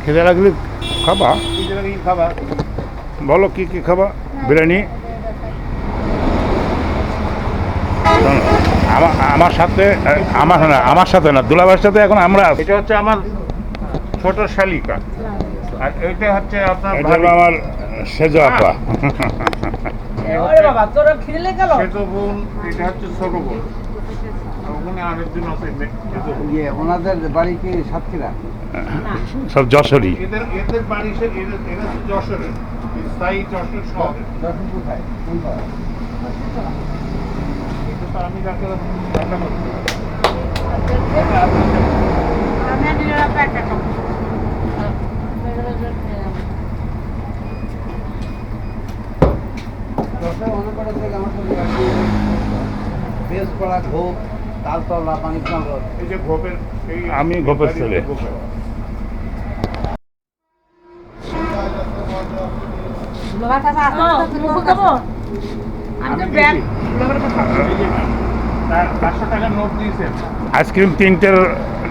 খিদে লাগলে খাবা? বলো কি কি খাবা? বিরিয়ানি? আমার সাথে আমার সাথে না, দুলাভাইয়ের সাথে এখন আমরা আছি। এটা হচ্ছে আমার ছোট শালিকা, আর এটা হচ্ছে আপনার এটা হলো আমার সেজ আপা। সেজো বোন, এটা হচ্ছে ছোট বোন। আর ওখানে আরেকজন আছে সেজো বোন। ওনাদের বাড়ি কি সাতক্ষীরা? সব যশোরী। এদের বাড়ি এরা হচ্ছে যশোরের, স্থায়ী যশোর শহরে। দর্শন কোথায়? কোন পাড়া? এটা তো আমি রান্না করছি। দর্শন মনে করে যে আমার সাথে বাড়ি বেশপাড়া, ঘোপ, তালতলা, মানিকনগর। এই যে গোপের, আমি গোপের ছেলে। গোপের। এই যে 500 টাকার নোট দিয়েছেন। আইসক্রিম 3টের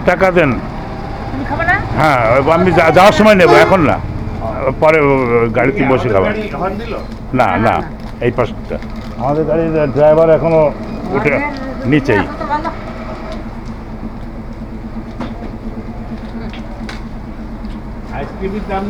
টাকা দেন। হ্যাঁ, আমি যাওয়ার সময় নেবো, এখন না, পরে গাড়িতে বসে খাবো। গাড়ি হর্ন দিল? না না, এই পাশটা আমাদের গাড়ির ড্রাইভার এখনো উঠে নিচেই। আইসক্রিমের দাম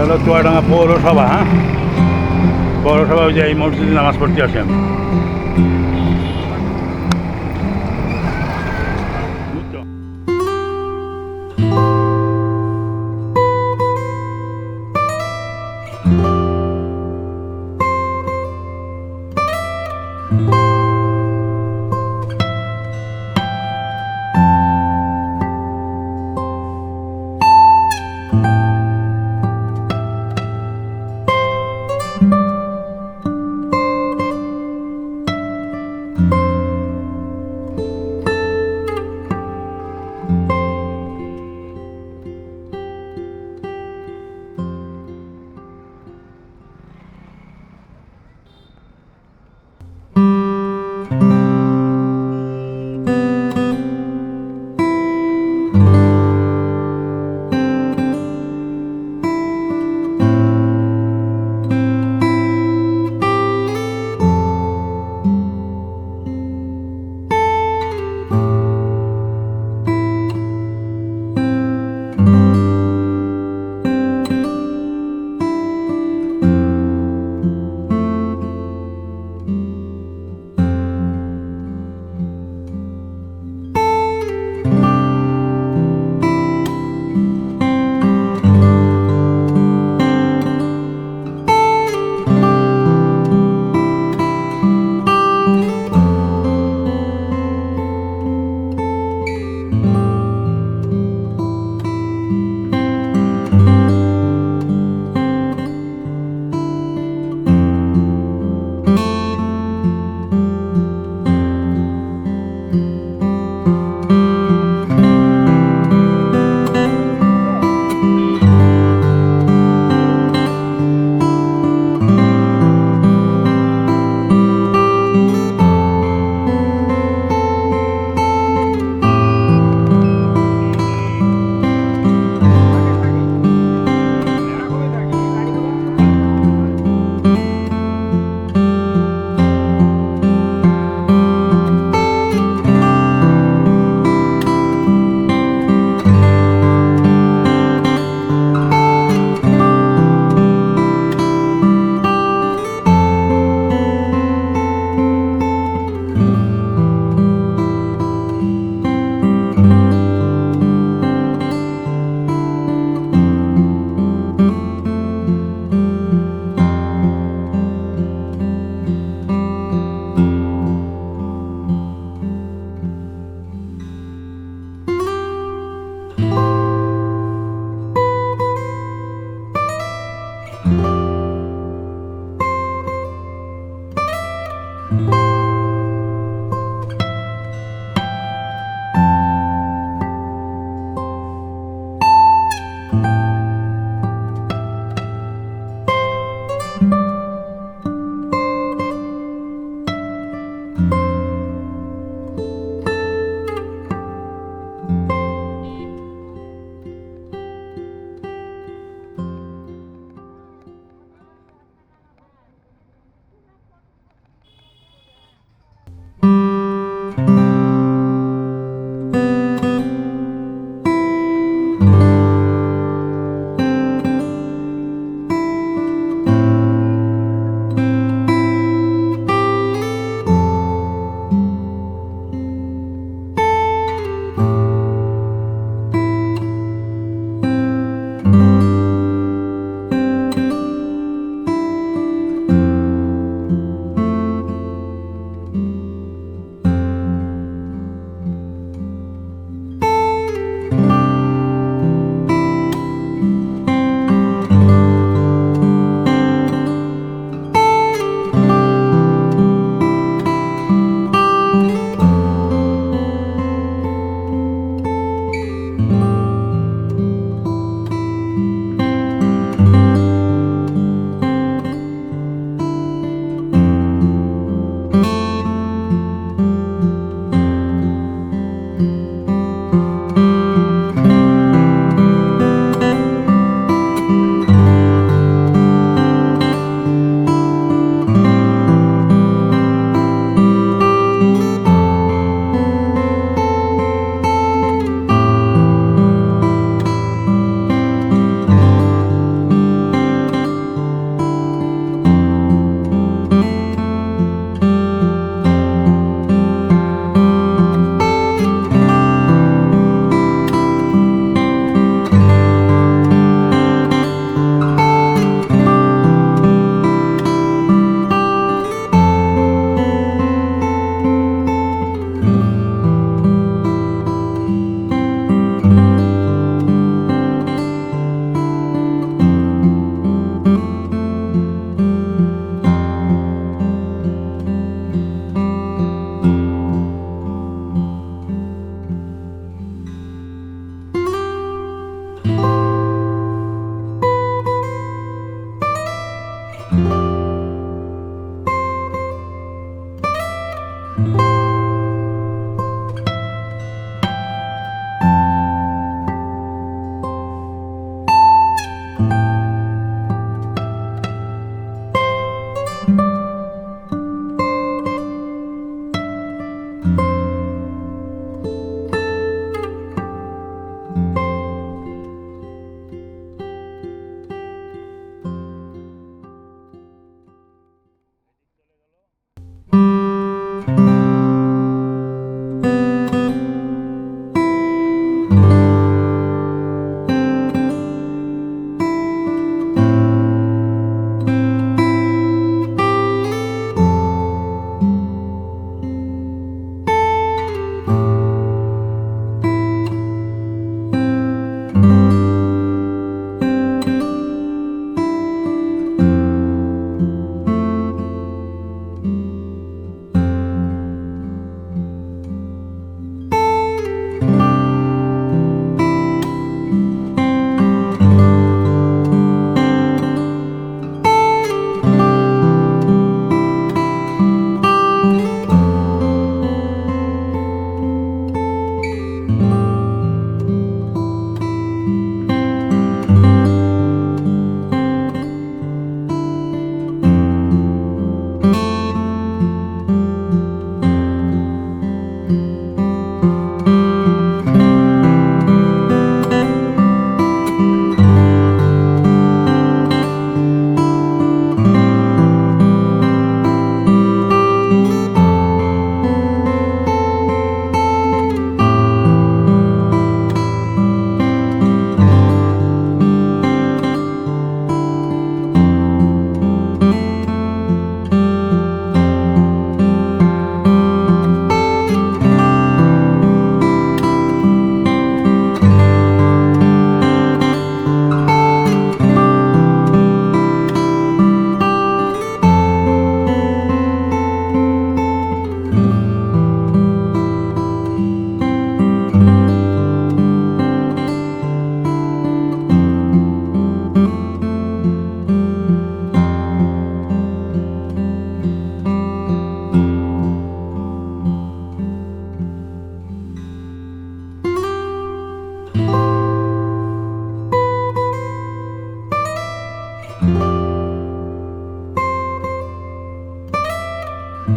হলো চুয়াডাঙ্গা পৌরসভা। হ্যাঁ, পৌরসভা, ওই যে এই মসজিদে নামাজ পড়তে আসি আমি। তো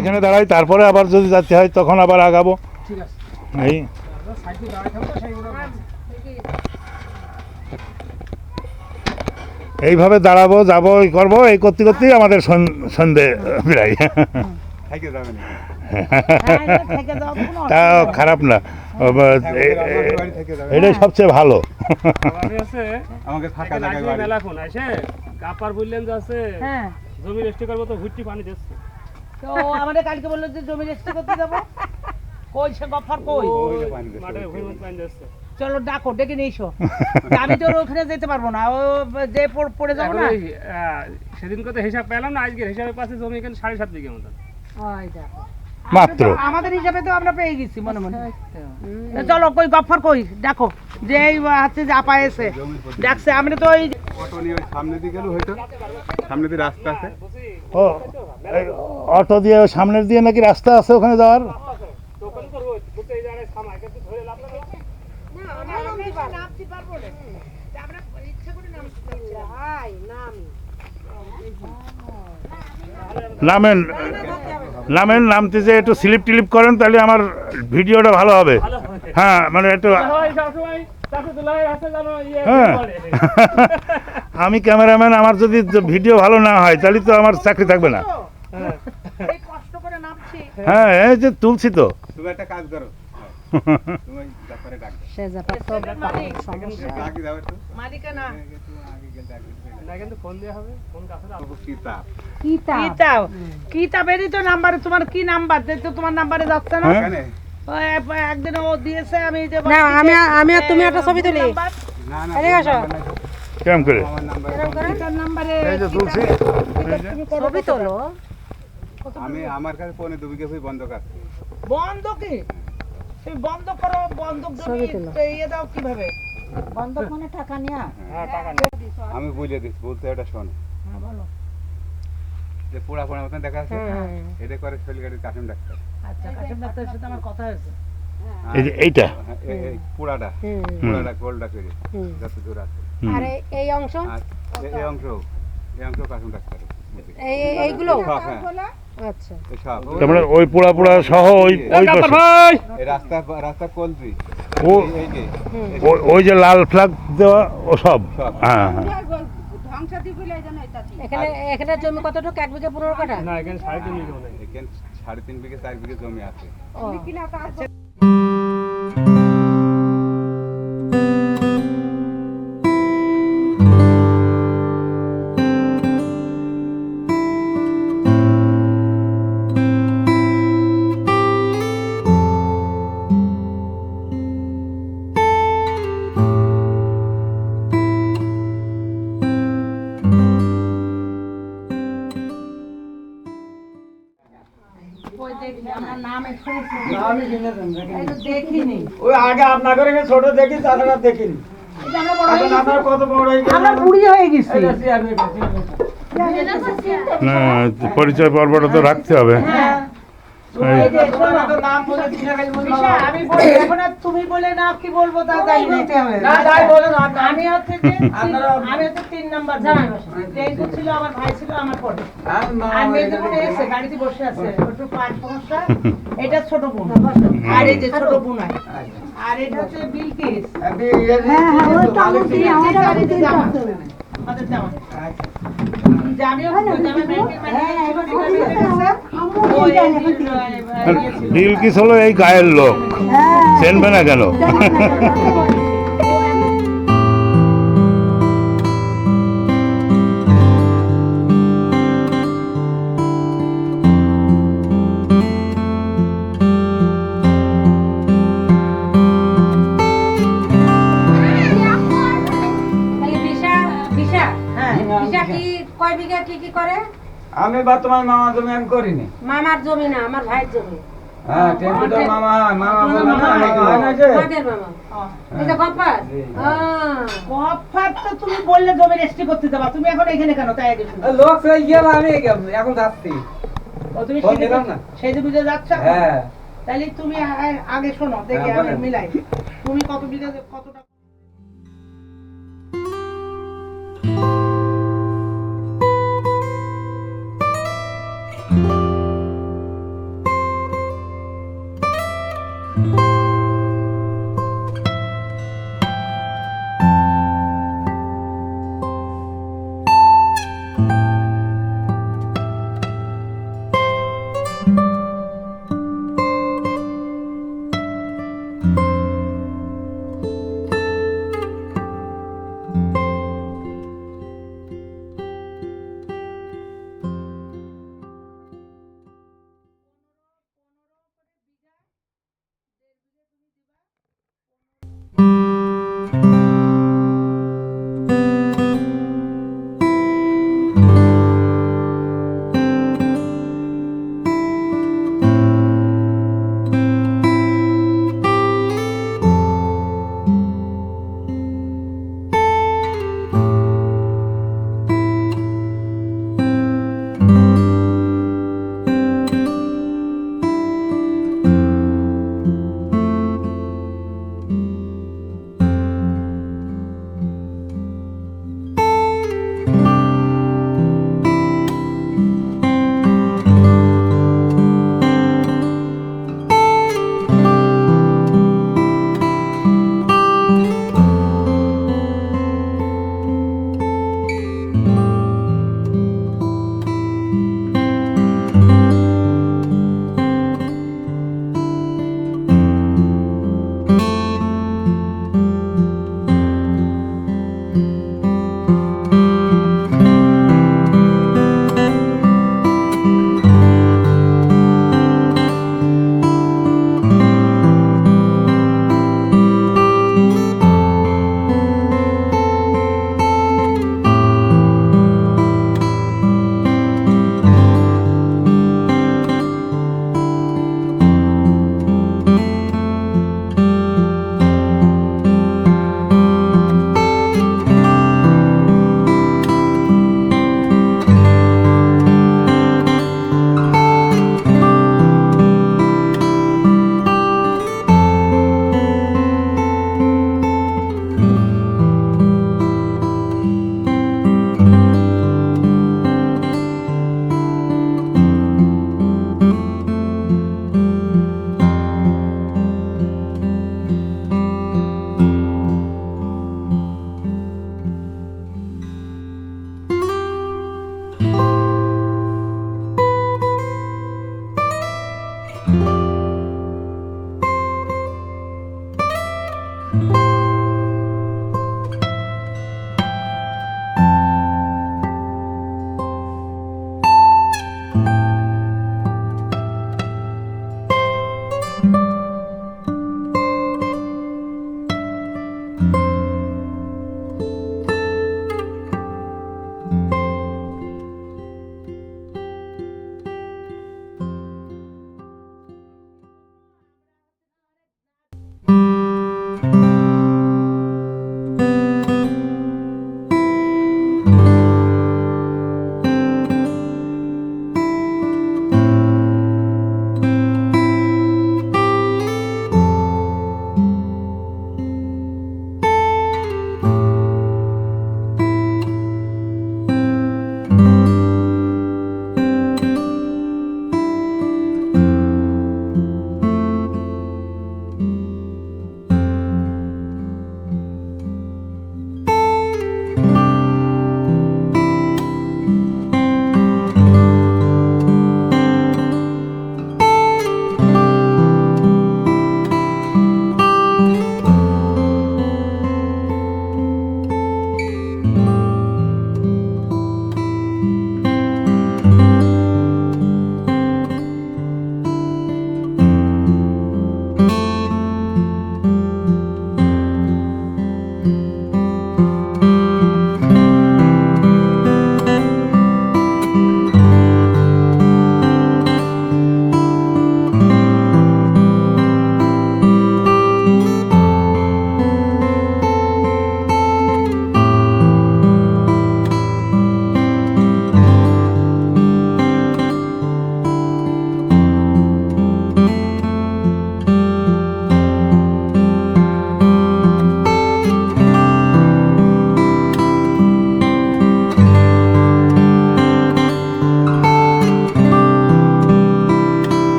এখানে দাঁড়াই, তারপরে আবার যদি যেতে হয় তখন আবার আগাবো। ঠিক আছে। এই সাইকেল দাঁড়ায় থাকবো সেইগুলো। এইভাবে দাঁড়াবো, যাবো, এই করবো, এই করতে করতেই আমাদের সন্ধে প্রায়। থেকে যাবে না। তা খারাপ না, এটাই সবচেয়ে ভালো। আমাকে ফাঁকা জায়গায় বাড়ি। মেলাখন আসে কাপার বললেন যে আছে হ্যাঁ জমি রেস্টি করবো তো ভুট্টি পানি দিচ্ছে। তো আমাদের কালকে বললো যে জমি রেজিস্ট্রি করতে যাবো, কই সে গফার কই? মাঠে ভুইমত পানি দিচ্ছে। চলো ডাকো, ডেকে নিয়ে এসো। আমি তো ওখানে যেতে পারবো না, ও যে পড়ে যাবো না। সেদিন কত হিসাব পেলাম না, আজকের হিসাবের পাশে জমি এখানে 7.5 বিঘা মতন। ওই দেখো। মাত্র আমাদের হিসাবে তো আমরা পেয়ে গেছি মনে মনে। তো চলো কই গফার কই ডাকো, যে এই হচ্ছে যে আপা এসে ডাকছে। আমরা তো ওই অটো নিয়ে ওই সামনে দিয়ে গেল, হয়তো সামনে দিয়ে রাস্তা আছে। ও এই অটো দিয়ে সামনের দিয়ে নাকি রাস্তা আছে ওখানে যাওয়ার? দোকান করবো বুঝতে এই জায়গায় সামাই কিন্তু ধরে লাভ না। নামেন নামেন, নামতে যে একটু স্লিপ টিলিপ করেন তাহলে আমার ভিডিওটা ভালো হবে। হ্যাঁ মানে একটু, হ্যাঁ আমি ক্যামেরাম্যান, আমার যদি ভিডিও ভালো না হয় তাহলে তো আমার চাকরি থাকবে না। এই কষ্ট করে নামছি। হ্যাঁ এই যে তুলছি তো। তুমি একটা কাজ করো, তুমি তারপরে ডাক দাও। ডাক দাও একটু। মালিকা না আগে গেল ডাক দিও। না কিন্তু ফোন দেওয়া হবে, ফোন কাছে রাখো। বাবু কিতাব। কিতাবেরই তো নাম্বার। তোমার কি নাম্বার? তো তোমার নাম্বারে যাচ্ছে না। হ্যাঁ? এখানে? ওই একদিন ও দিয়েছে, আমি যে না, আমি আর তুমি একটা ছবি তুলি। না না, এদিকে আসো। নাম্বার নাই তো। কেমন করে? আমার নাম্বার। তার নাম্বারে এই যে তুলছি। ছবি তোলো। আমি আমার কাছে 2.5 বিঘা ভূমি বন্ধক আছে। বন্ধ কি? তুমি বন্ধ করো, বন্ধক জমি ইয়ে দাও কিভাবে? বন্ধক মানে টাকা নিয়া। হ্যাঁ টাকা নেই। আমি বুঝিয়ে দিচ্ছি, বলতে এটা শোন। হ্যাঁ বলো। যে পোড়া পোড়া মতন দেখা আছে, এটা করে শৈলগাড়ির কাশিম ডাক্তার। আচ্ছা, কাশিম ডাক্তারের সাথে আমার কথা হয়েছে। এই যে এইটা। হ্যাঁ, এই পোড়াটা গোলটা করে যত দূর আছে। আর এই অংশ আর এই অংশ কাশিম ডাক্তার। এইগুলো। সব, হ্যাঁ, আচ্ছা। এই সব। তার মানে ওই পোড়া পোড়া সহ ওই ওই পাশে। ভাই এই রাস্তা কলবি। ও এই যে ওই যে লাল ফ্ল্যাগ দেওয়া ও সব। সব। হ্যাঁ হ্যাঁ। এখানে জমি কতটুকু? 1 বিঘা 15 কাঠা? না এখানে 3.5 বিঘা নেই। এখানে 3.5 বিঘা 4 বিঘা জমি আছে। ও। ওই দেখি আমার নাম দেখিনি। ওই আগে আপনাকে ছোট দেখি, তাছাড়া দেখিনি। এটা আমরা বড় হয়ে এখন আপনার কত বড় হয়ে গেছে। আমরা বুড়ি হয়ে গেছি। এটা চেয়ার বেটা, চেয়ার বেটা। না পরিচয় পর্বটা তো রাখতে হবে। হ্যাঁ। এই এই যে শোনো, তো নাম বলে চিনে গেছে বলে বিশা, আমি বলি এখন আর তুমি বলে না কি বলবো তা জানি না। না, যাই বলেন, আপনার- আমি হচ্ছে যে আপনারা- আমি হচ্ছে 3 নাম্বার ট্রেন ছিল, আমার ভাই ছিল আমার পরে। হ্যাঁ, মা, আর মেয়ে এটা যখন দেখি। এসে গাড়িতে বসে আছে, একটু পাঁচ সমস্যা। এটা ছোট বোন, আর এই যে ছোট বোন হয়। আর এটা হচ্ছে বিলকিস। আপনি ইয়ে দিয়ে- হ্যাঁ, ওই তো ভালো ছিল। আমার আমাদের জামা। জানিও না বিলকিস হলো এই গায়ের লোক, চেনবে না কেন? তাহলে বিশা বিশা হ্যাঁ বিশা কি কয় বিঘা কি করে? আমি বর্তমান মামা জমি আমি করিনি। মামার জমি না, আমার ভাইয়ের জমি। হ্যাঁ টেম্পু তো মামা মামা বলে না, মামা হয় না যে? আমাদের মামা। এই যে গপ্পার। গফার তো তুমি বললে জমি রেজিস্ট্রি করতে যাবা, তুমি এখন এখানে কেন? তাই আগে শুনো। লোক হয়ে গেল, আমি এখন যাচ্ছি। ও তুমি ফোন দিলাম না। সেই বুঝে যাচ্ছ? হ্যাঁ তাহলে তুমি আগে শোনো, দেখি হ্যাঁ, আমি বলেন। মিলাই। তুমি কত বিঘা কতটা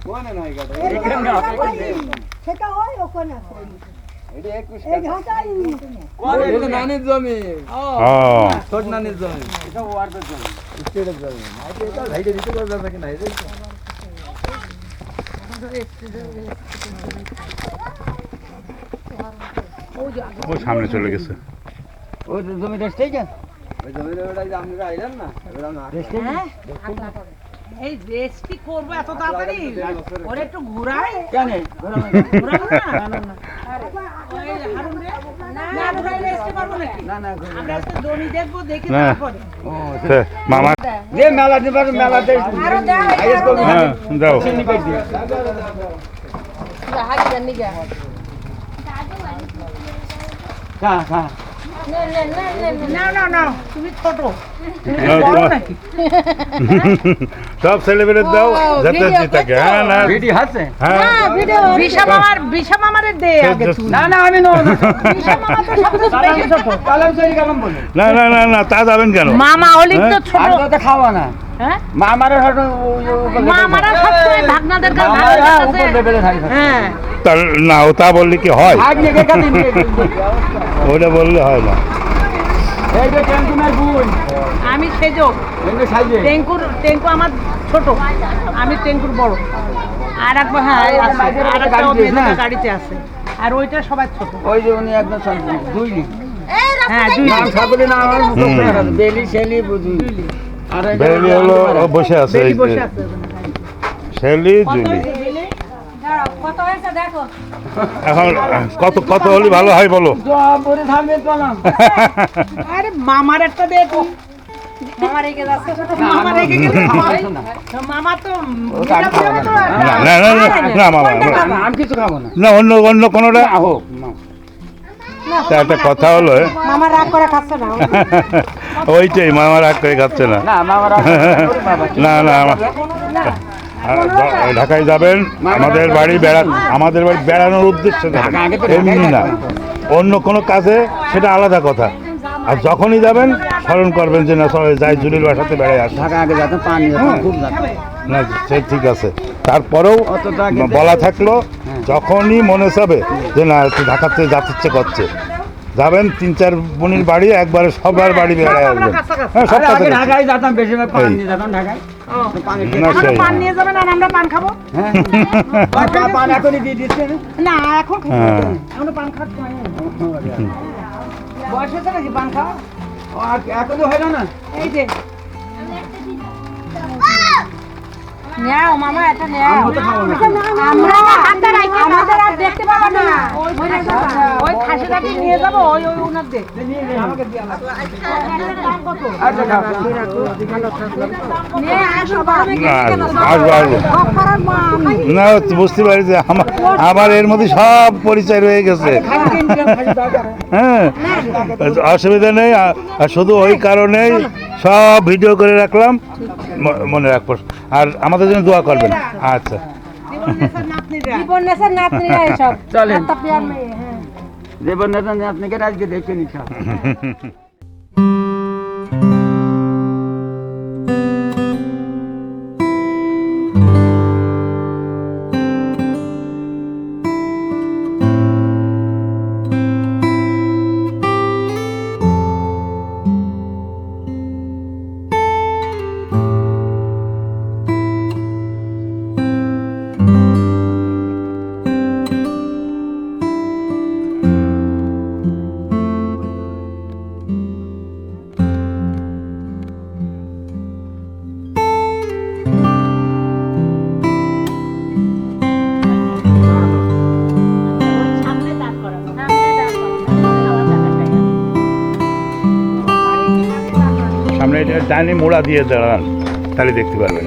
কোনে নাই গাটা সেটা হয় ওখানে আছে এডি 21 এই ঘাটাই কোনে এটা নানির জমি হ্যাঁ ছোট নানির জমি এটা ওয়ার্ডের জমি স্টেটের জমি আইতে এটা ভাইকে দিতে পারবে নাকি না এই ও সামনে চলে গেছে ওই জমিটা ঠিক আছে ওই জমিটা ওটা যে আপনারা আইলেন না ওটা না এই রেস্টি করবো এত তাড়াতাড়ি ওরে একটু ঘুরাই কেন ঘুরাবো না না আমরা আসতে পারবো নাকি? না না আমরা আজকে জমি দেখবো, দেখে না। তারপরে। ও সে, মামা যে মেলা দিবার মেলাতে আরো দাও আইএস করবি হ্যাঁ দাও নিকাই দিয়ে হ্যাঁ হ্যাঁ না না না তুমি ছোট তুমি না, বড় তোমার- নাকি? সব ছেলেমেয়েদের দাও যাতে থাকে হ্যাঁ না ভিডি হাসে হ্যাঁ বিশা মামারের দে আগে তুই। না না আমি নয় বিশা মামা তো সবচেয়ে বেশি ছোট। কালাম চলি কালাম বলে না না না না তা যাবেন কেন মামা হলি তো ছোট। আর তো খাওয়া না হ্যাঁ মামারে হয়তো মামারা সবসময় ভাগনাদের কাছে ভালো উপর আছে। লেভেলে থাকে হ্যাঁ তা না ও তা বললে কি হয় ভাগ নিয়ে কাটি ওটা বললে হয় না এই যে টেনশনের বুন আমি সেজো এনে সাইজে টেঙ্কু আমার ছোট, আমি টেঙ্কুর বড়। আর একবার হ্যাঁ আছে, আর একটা গাড়িতে মেয়েদের না? গাড়িতে আছে, আর ওইটা সবাই ছোট। ওই যে উনি একদম শান্তি দুই হ্যাঁ দুই নাম সকলে না আমার মুখ করে রাখে। বেলি শেলি বুঝি আর এই যে বেলি হলো ও বসে আছে এই বেশি যে, বসে আছে ওখানে। শেলি জুলি দাঁড়াও, কত হয়েছে দেখো। এখন কত কত হলে ভালো হয় বলো জব করে থামবে পেলাম আরে মামার একটা দে তুই। মামা রেখে যাচ্ছে ছোট মামা রেখে গেলে মামা তো আমি খাবো না। না না না না না মামা আমি কিছু খাবো না না অন্য অন্য কোনোটা হোক তা একটা কথা হলো মামা রাগ করে খাচ্ছে না ওইটাই মামা রাগ করে খাচ্ছে না না মামারা না না ঢাকায় যাবেন আমাদের বাড়ি বেড়ানোর উদ্দেশ্যে যাবেন, আগে তো এমনি ঢাকায় না যেতাম। অন্য কোনো কাজে সেটা আলাদা কথা। আর যখনই যাবেন স্মরণ করবেন যে না সবাই যাই জুলির বাসাতে বেড়ায় আসে ঢাকা আগে যাতে পানি যেতাম, খুব যেতাম। না সে ঠিক আছে তারপরেও অত তো আগে বলা থাকলো যখনই মনে চাবে যে না একটু ঢাকাতে যেতে ইচ্ছে করছে যাবেন 3-4 বোনের বাড়ি একবারে সবার বাড়ি বেড়ায় আসবেন হ্যাঁ সব আরে আগে কাছে ঢাকায় যেতাম বেশিরভাগ পানি এই। নিয়ে যেতাম ঢাকায় তো পানি না এখন সেই পান নিয়ে যাবেন আর আমরা পান খাবো হ্যাঁ পান এখনই দিয়ে দিচ্ছে না? না এখন খাবো হ্যাঁ। এখনো পান খাচ্ছি না। বয়স হয়েছে নাকি পান খাওয়া? ও, আর এখনো হলো না এই যে নেও মামা এটা নেও আমি তো খাবো না আমরা আমাদের আর দেখতে পাবো না ওই খাসিটাকে নিয়ে যাবো ওই ওই উনার দে আচ্ছা খাও নিয়ে আসো বাবা না আসবো আসবো না বুঝতে পারি যে আমার এর মধ্যে সব পরিচয় রয়ে গেছে হ্যাঁ অসুবিধা নেই আর শুধু ওই কারণেই সব ভিডিও করে রাখলাম মনে রাখবো আর আমাদের জন্য দোয়া করবেন আচ্ছা জীবন নেশার নাতনিরা এসব চলেন। আত্মা প্রিয়ার মেয়ে হ্যাঁ দেবন নেতা আপনাকে আজকে দেখে নি খাও সামনে ডাইনি মোড়া দিয়ে দাঁড়ান তাহলে দেখতে পারবেন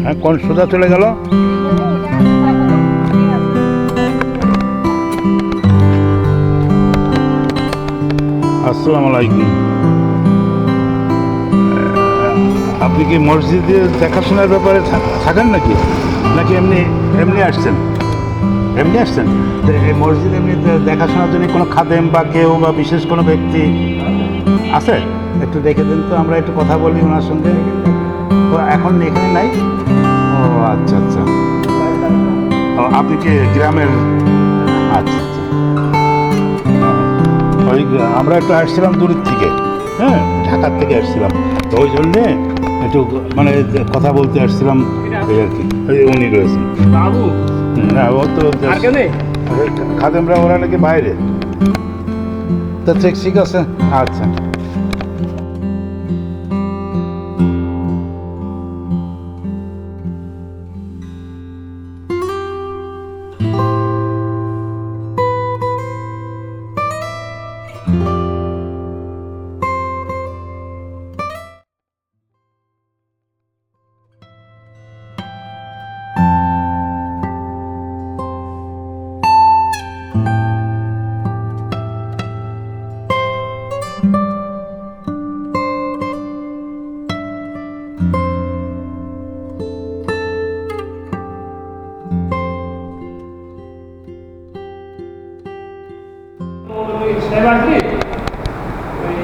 হ্যাঁ কোন সোজা চলে গেল আসসালামু আলাইকুম আপনি কি মসজিদে দেখাশোনার ব্যাপারে থাকেন নাকি নাকি এমনি এমনি আসছেন তো এই মসজিদ এমনি দেখাশোনার জন্য কোনো খাদেম বা কেউ বা বিশেষ কোনো ব্যক্তি আছে একটু দেখে দিন তো আমরা একটু কথা বলি ওনার সঙ্গে তো এখন এখানে নাই ও আচ্ছা আচ্ছা ও আপনি কি গ্রামের আচ্ছা আচ্ছা ওই আমরা একটু আসছিলাম দূরের থেকে হ্যাঁ ঢাকার থেকে আসছিলাম তো ওই জন্যে একটু মানে কথা বলতে আসছিলাম এই আর কি উনি রয়েছেন বাবু না ও তো আর কেউ নেই? খাদেমরা ওরা নাকি বাইরে তা ঠিক আছে, আচ্ছা। সাহেব আসবি ওই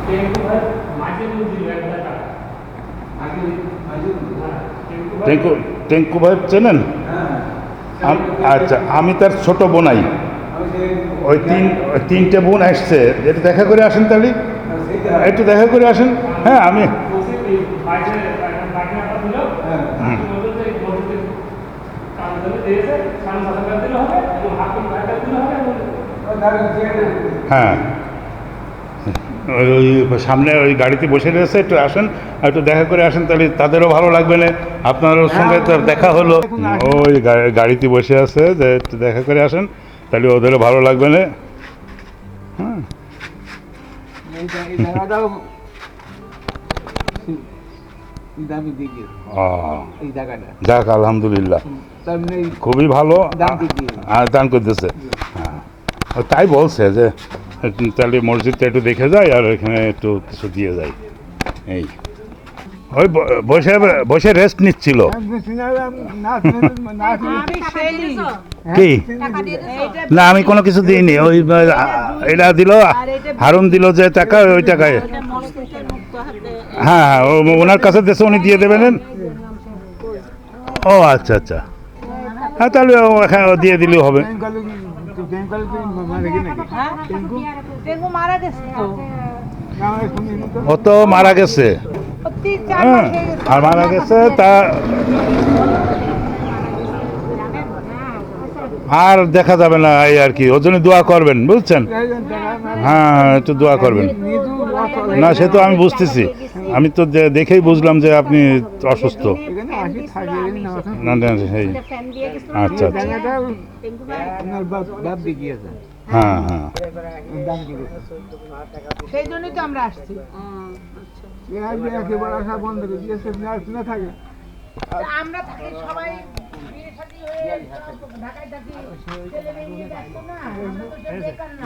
টেঙ্কু ভাই মাঝে দিল 1,000 টাকা টেঙ্কু টেঙ্কু ভাই চেনেন? আচ্ছা, আমি তার ছোট বোনাই। ওই তিনটে বোন আসছে, একটু দেখা করে আসেন তাহলে, একটু দেখা করে আসেন। হ্যাঁ, আমি হ্যাঁ ওই সামনে ওই গাড়িতে বসে রয়েছে, একটু আসেন, একটু দেখা করে আসেন, তাহলে তাদেরও ভালো লাগবে না, আপনার সঙ্গে তো দেখা হলো। ওই গাড়িতে বসে আছে, যে একটু দেখা করে আসেন, তাহলে ওদেরও ভালো লাগবে না। হ্যাঁ, যাক আলহামদুলিল্লাহ, খুবই ভালো দান করতেছে। হ্যাঁ, তাই বলছে যে তাহলে মসজিদটা একটু দেখে যায় আর এখানে একটু কিছু দিয়ে যায়। এই ওই বসে বসে রেস্ট নিচ্ছিল। কি না, আমি কোনো কিছু দিইনি। ওই এটা দিল, হারুন দিল যে টাকা, ওই টাকায়। হ্যাঁ হ্যাঁ, ওনার কাছে দেশে উনি দিয়ে দেবেন। ও আচ্ছা আচ্ছা, হ্যাঁ তাহলে এখানে দিয়ে দিলেও হবে। ও তো মারা গেছে, হ্যাঁ, আর মারা গেছে তা আর দেখা যাবে না, এই আর কি। ওর জন্য দোয়া করবেন, বুঝছেন? হ্যাঁ, একটু দোয়া করবেন। না, সে তো আমি বুঝতেছি, আমি তো দেখেই বুঝলাম যে আপনি অসুস্থ। না না, সেই আচ্ছা আচ্ছা, হ্যাঁ হ্যাঁ, সেই জন্যই তো আমরা আসছি। আমরা থাকি সবাই বিয়ে শাদী হয়ে সব ঢাকায় থাকি, ছেলে মেয়ে নিয়ে ব্যস্ত না, আমরা তো সব বেকার না।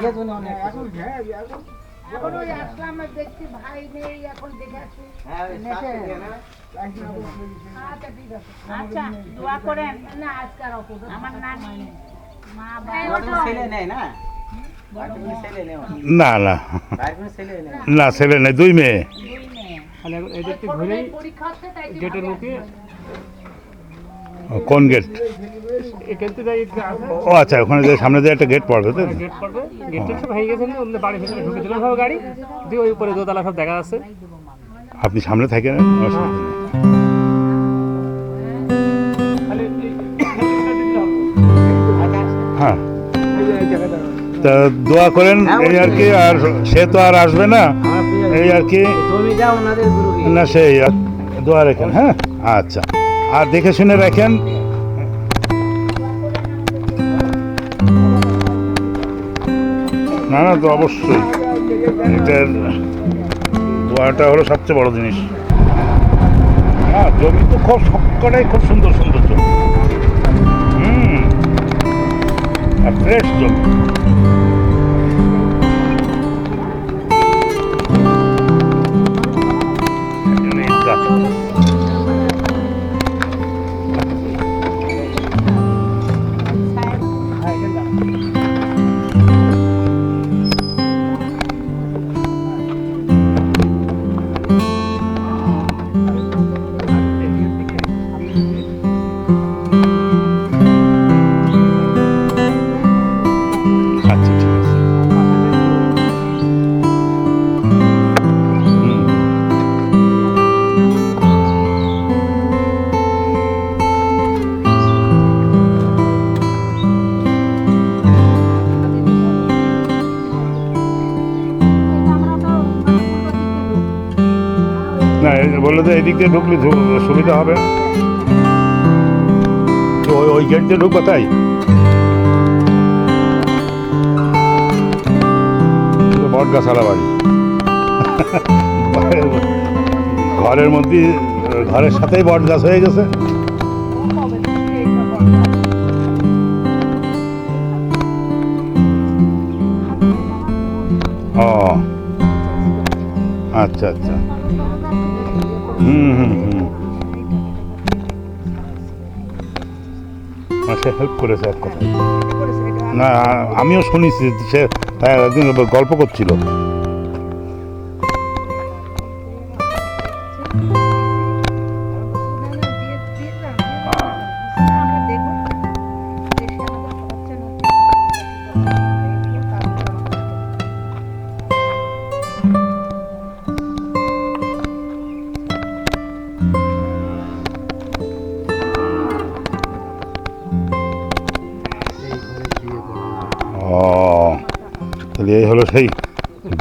এখন ওই আসলাম, দেখছি ভাই নেই, এখন দেখে আসি। আচ্ছা ঠিক আছে, আচ্ছা দোয়া করেন। না আজকে আর আমার নানি মা বাবা ছেলে নেই না, না না না, ছেলে নেই, 2 মেয়ে। এদেরকে ঘুরেই গেটের মুখে কোন গেট? এখান থেকে ও আচ্ছা, ওখানে যে সামনে যে একটা গেট পড়বে, তো গেট পড়বে, গেটটা সব ভেঙে গেছে, ওদের বাড়ি ভিতরে ঢুকেছিল সব গাড়ি দিয়ে, ওই উপরে দোতলা সব দেখা যাচ্ছে। আপনি সামনে থাকেন, অসুবিধা নেই। হ্যাঁ, তা দোয়া করেন, এই আর কি। আর সে তো আর আসবে না, এই আর কি। না, সেই দোয়া রাখেন। হ্যাঁ আচ্ছা, আর দেখে শুনে রাখেন। না না, তো অবশ্যই এটার দোয়াটা হলো সবচেয়ে বড় জিনিস। হ্যাঁ, জমি তো খুব সবকটাই খুব সুন্দর সুন্দর জমি, আর ফ্রেশ জমি। না বললো তো এদিক দিয়ে ঢুকলে সুবিধা হবে, তো ওই গেট দিয়ে ঢুকবো তাই? বট গাছালা বাড়ি ঘরের মধ্যে, ঘরের সাথেই বট গাছ হয়ে গেছে। ও আচ্ছা আচ্ছা, হুম হুম হুম, সে হেল্প করেছে এক কথা। না আমিও শুনেছি, সে একদিন গল্প করছিল। ও তাহলে এই হলো সেই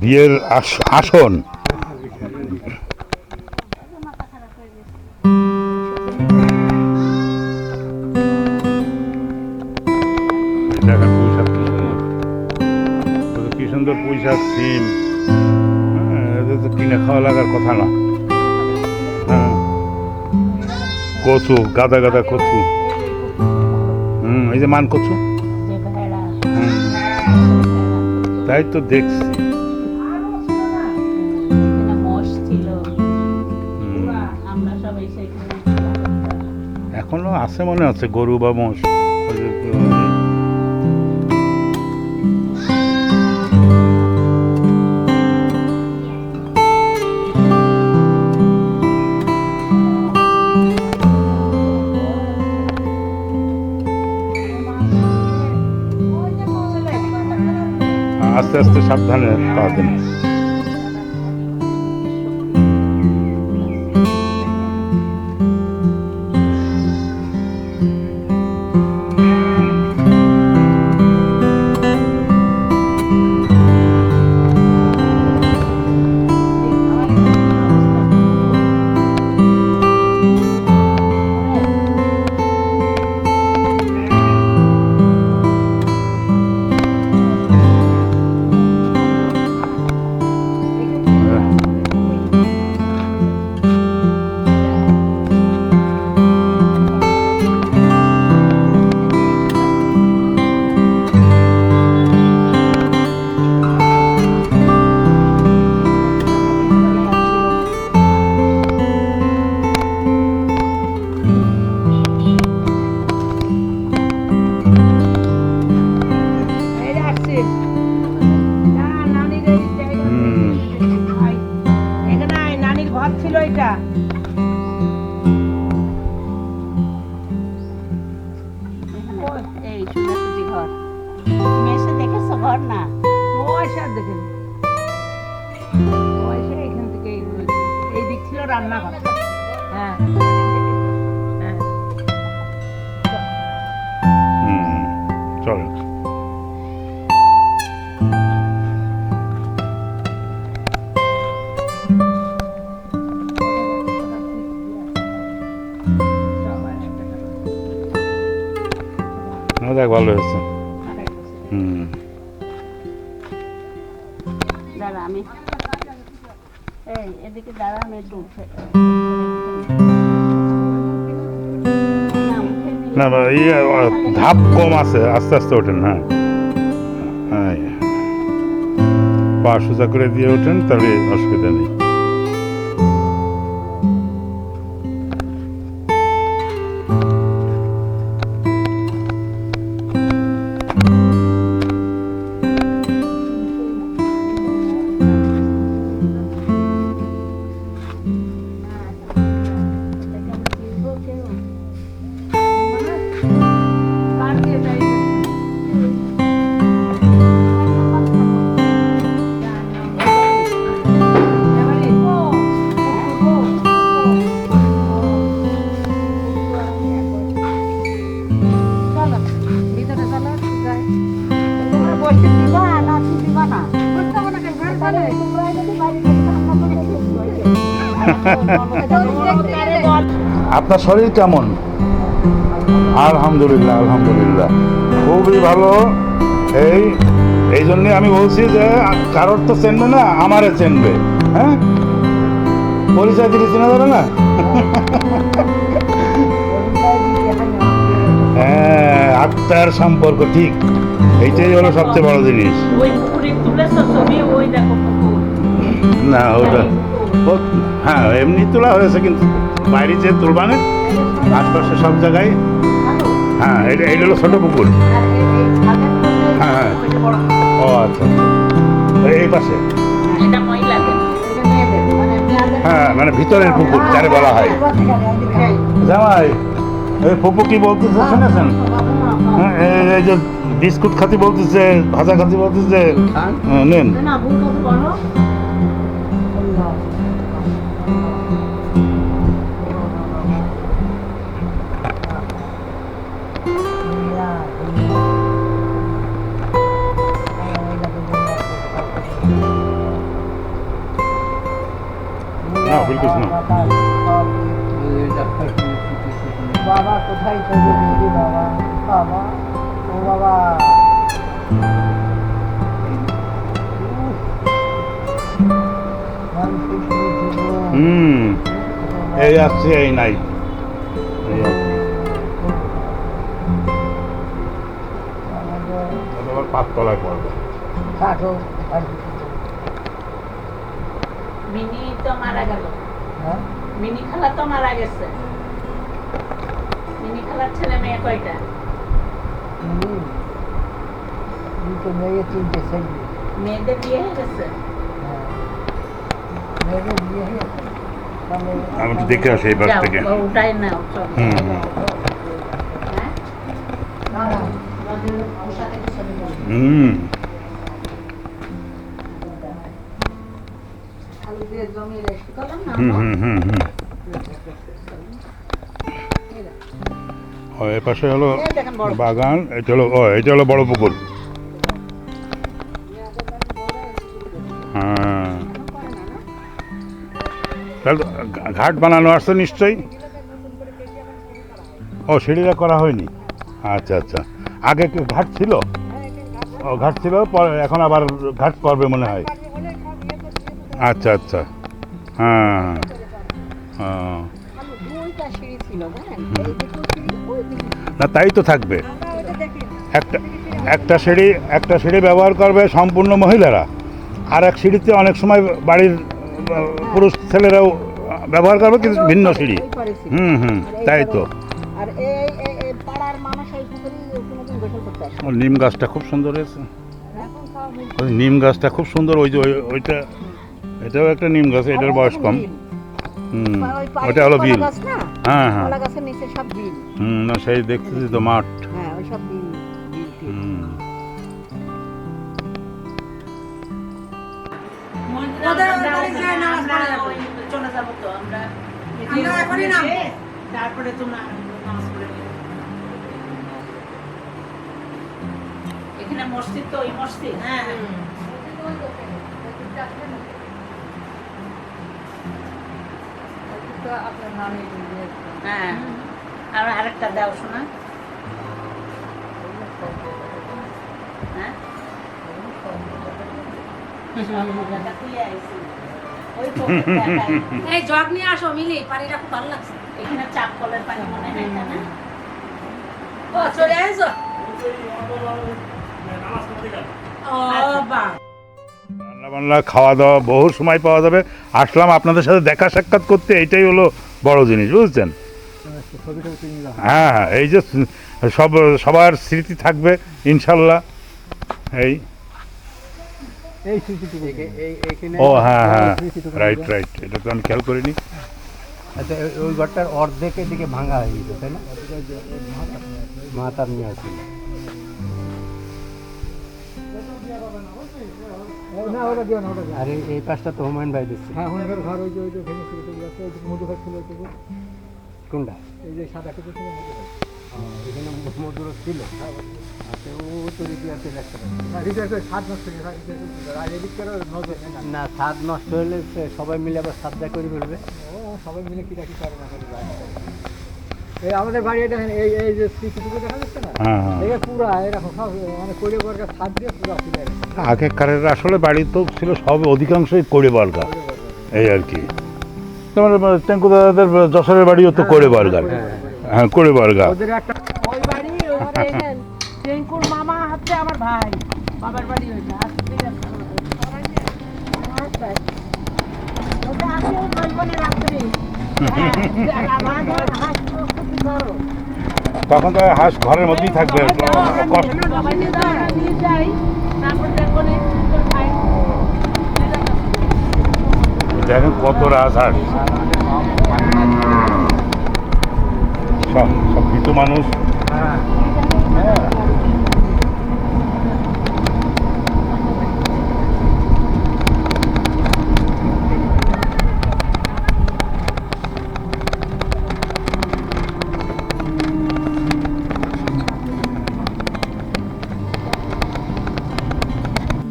বিয়ের আসন। দেখেন পুঁইশাক কি সুন্দর, পুঁইশাক, সিম, এদের তো কিনে খাওয়া লাগার কথা না। হ্যাঁ, কচু, গাদা গাদা কচু, এই যে মান কচু, তাই তো দেখছি। এখনো আছে মনে হচ্ছে গরু বা মোষ। আস্তে আস্তে সাবধানে পা দেন। রান্নাঘর। হ্যাঁ চলো দেখ ভালো হয়েছে। দাঁড়া আমি এই এদিকে দাঁড়া, আমি একটু উঠে না ধাপ কম আছে, আস্তে আস্তে ওঠেন। হ্যাঁ হ্যাঁ, পা সোজা করে দিয়ে ওঠেন, তাহলে অসুবিধা নেই। আপনার শরীর কেমন? আলহামদুলিল্লাহ আলহামদুলিল্লাহ, খুবই ভালো। এই জন্যে আমি বলছি যে কারোর তো চেনবে না, আমারে চেনবে। হ্যাঁ, পরিচয় দিলে চেনা যাবে না? হ্যাঁ, আত্মার সম্পর্ক, ঠিক, এইটাই হলো সবচেয়ে বড় জিনিস। ওই পুকুরে তুলেছো ছবি, ওই দেখো পুকুর। না ওটা হ্যাঁ এমনি তোলা হয়েছে, কিন্তু বাইরে যে তুলবা না, আশপাশে সব জায়গায়। হ্যাঁ, এইটা হলো ছোট পুকুর। হ্যাঁ হ্যাঁ, ও আচ্ছা, এই পাশে। এটা মহিলাদের। হ্যাঁ, মানে ভিতরের পুকুর যারে বলা হয়। জামাই, এই ফুপু কি বলতেছে শুনেছেন? হ্যাঁ, এই যে বিস্কুট খাতি বলতেছে, ভাজা খাতি বলতেছে, নেন। না বিলকুল না। বাবা কোথায় চলে গেলি বাবা? বাবা, ও বাবা, এই আসছে, এই নাই, এই আসছে। আবার পাঁচতলায় পড়বে। মিনি তো মারা গেল। মিনি খালা তো মারা গেছে। মিনি খালার ছেলে মেয়ে কয়টা? মেয়েদের বিয়ে হয়ে গেছে। আমি তো দেখে আসি এই পাশ যাও, থেকে। ওটাই নাও সব। হুম, হুম হুম হুম হুম। ও, এ পাশে হলো বাগান, এটা হলো বড় পুকুর। হ্যাঁ, তাহলে ঘাট বানানো আসছে নিশ্চয়ই। ও, সিঁড়িটা করা হয়নি। আচ্ছা আচ্ছা, আগে কি ঘাট ছিল? ও, ঘাট ছিল, পরে এখন আবার ঘাট করবে মনে হয়। আচ্ছা আচ্ছা, হ্যাঁ হ্যাঁ, না তাই তো থাকবে। একটা সিঁড়ি ব্যবহার করবে সম্পূর্ণ মহিলারা, আর এক সিঁড়িতে অনেক সময় বাড়ির পুরুষ ছেলেরাও ব্যবহার করবে, কিন্তু ভিন্ন সিঁড়ি। হুম হুম, তাই তো। ও, নিম গাছটা খুব সুন্দর হয়েছে। ওই নিম গাছটা খুব সুন্দর। ওই যে ওইটা, এটাও একটা নিম গাছ, এটার বয়স কম। হুম, ওটা হলো বিল। হ্যাঁ হ্যাঁ, হুম, না সেই দেখতেছি তো মাঠ। হুম, চলে যাবো তো আমরা, তারপরে তোমরা নামাজ পড়ে নিও। এখানে মসজিদ তো, ওই মসজিদ। হ্যাঁ হ্যাঁ, আর আরেকটা দাও শোনা। হ্যাঁ, এই জগ নিয়ে আসো মিলি, পানিটা খুব ভালো লাগছে। এখানে চাপ কলের পানি মনে হয় না? ও চলে আসো। ও বা, রান্না বান্না খাওয়া দাওয়া বহু সময় পাওয়া যাবে। আসলাম আপনাদের সাথে দেখা সাক্ষাৎ করতে, এইটাই হলো বড় জিনিস, বুঝছেন? হ্যাঁ হ্যাঁ, এই যে সবার স্মৃতি থাকবে ইনশাল্লাহ। এই ও হ্যাঁ হ্যাঁ, রাইট রাইট, এটা তো আমি খেয়াল করিনি। আচ্ছা, ওই ঘরটার অর্ধেকের দিকে ভাঙা হয়ে গেছে, তাই না? মাথার নিয়ে আছে। আরে এই পাশটা তো হুমায়ুন ভাই দিচ্ছে। হ্যাঁ, হুমায়ুন ভাই ঘর, ওই যে ভেঙে মধু ঘর ছিল। কোনটা? এই যে সাদা কিছু ছিল, এখানে মধুর ছিল। আচ্ছা না ছাদ নষ্ট হলে সবাই মিলে আবার ছাদ দেয় করে ফেলবে। সবাই মিলে কি রাখি পারে না এই আমাদের বাড়ি এটা এই এই যে স্মৃতিটুকু দেখা যাচ্ছে না, হ্যাঁ হ্যাঁ। এই পুরা এরকম সব মানে কোড়ে বর্গা ছাদ দিয়ে পুরো তুলে রেখেছে। আগেকারের আসলে বাড়ি তো ছিল সব অধিকাংশই করে বার্গা, এই আর কি। তোমার টেঙ্কু দাদাদের যশোরের বাড়িও তো করে বার্গার, হ্যাঁ করে বার্গা। ওদের একটা ওই বাড়ি ওখানে এলেন টেঙ্কুর মামা হচ্ছে আমার ভাই, বাবার বাড়ি ওইটা আসলে তখন তো হাঁস ঘরের মধ্যেই থাকবে, কষ্ট। নিয়ে যাই তারপর দেখো দেখেন কত রাজহাঁস, সব সব ভীতু মানুষ।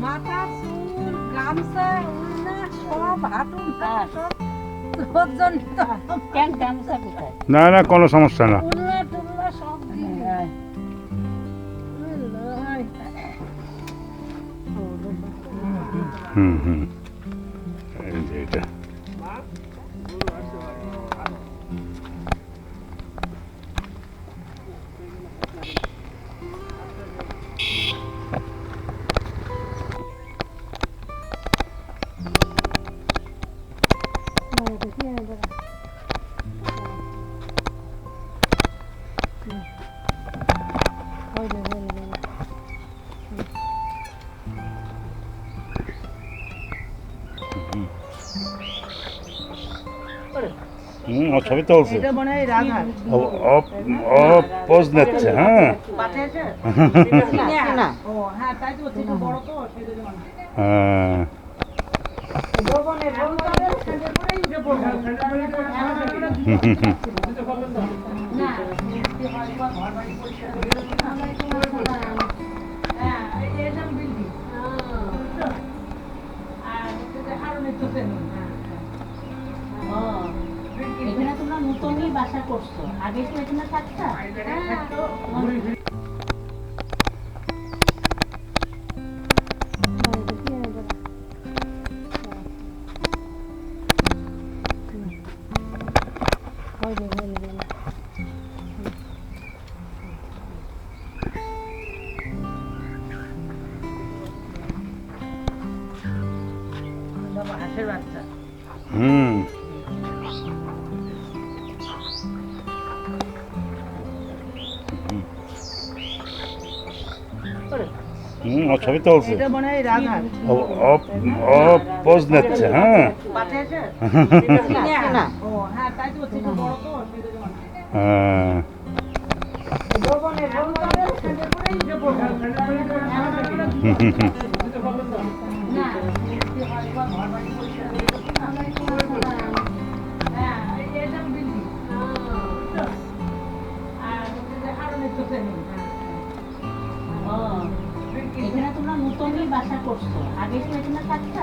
মাথা চুল গামছা উন্না সব হাঁটুন সব তোর জন্য কেন গামছা কোথায়? না না কোনো সমস্যা না। উন্না টুল্লা সব দিয়ে হুম হুম, এই যে এটা ও ছবি তুলছে, এটা মনে হয় রাধা ও ও পোজ নিচ্ছে। হ্যাঁ না ও হ্যাঁ তাই তো থেকে বড় তো সেজন্য হ্যাঁ। ভবনের রংটারে সেজে পরেই উঠে পড়বে না ঘর বাড়ি পরিষ্কার করে হ্যাঁ এই যে বিল্ডিং আর হচ্ছে হারুনের তো ও, এখানে তোমরা নতুনই বাসা করছো, আগে তো এখানে থাকতা? হাঁসের বাচ্চা হুম হুম, ও ছবি তুলছে, এটা মনে হয় রাধা ও ও ও পোজ নিচ্ছে। হ্যাঁ পাতে আছে না ও হ্যাঁ তাই তো থেকে বড় তো সেজন্য হ্যাঁ। ভবনের রংটারে সেজে পরেই উঠে পড়বে না ঘর বাড়ি পরিষ্কার করে হ্যাঁ এই যে বিল্ডিং আর হচ্ছে হারুনের তো ও, এখানে তোমরা নতুনই বাসা করছো, আগে তো এখানে থাকতা?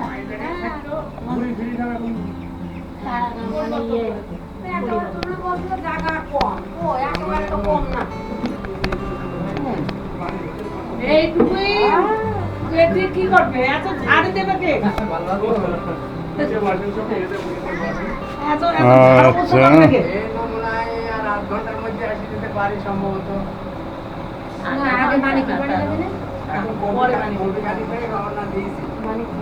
মানে ইয়ে জায়গা কম ও একেবারে তো কম না এইটুকুই পেটে কি করবে এত ঝাড় দেবে কে এত এত ঝাড় করতে পারবে কে এই নমুনায় আর 8 ঘন্টার মধ্যে আসি যেতে পারি সম্ভবত। আগে মানে কি পড়ে যাবে না এখন পরে মানে কবি গাড়ি থেকে রওনা দিয়েছি। মানে কি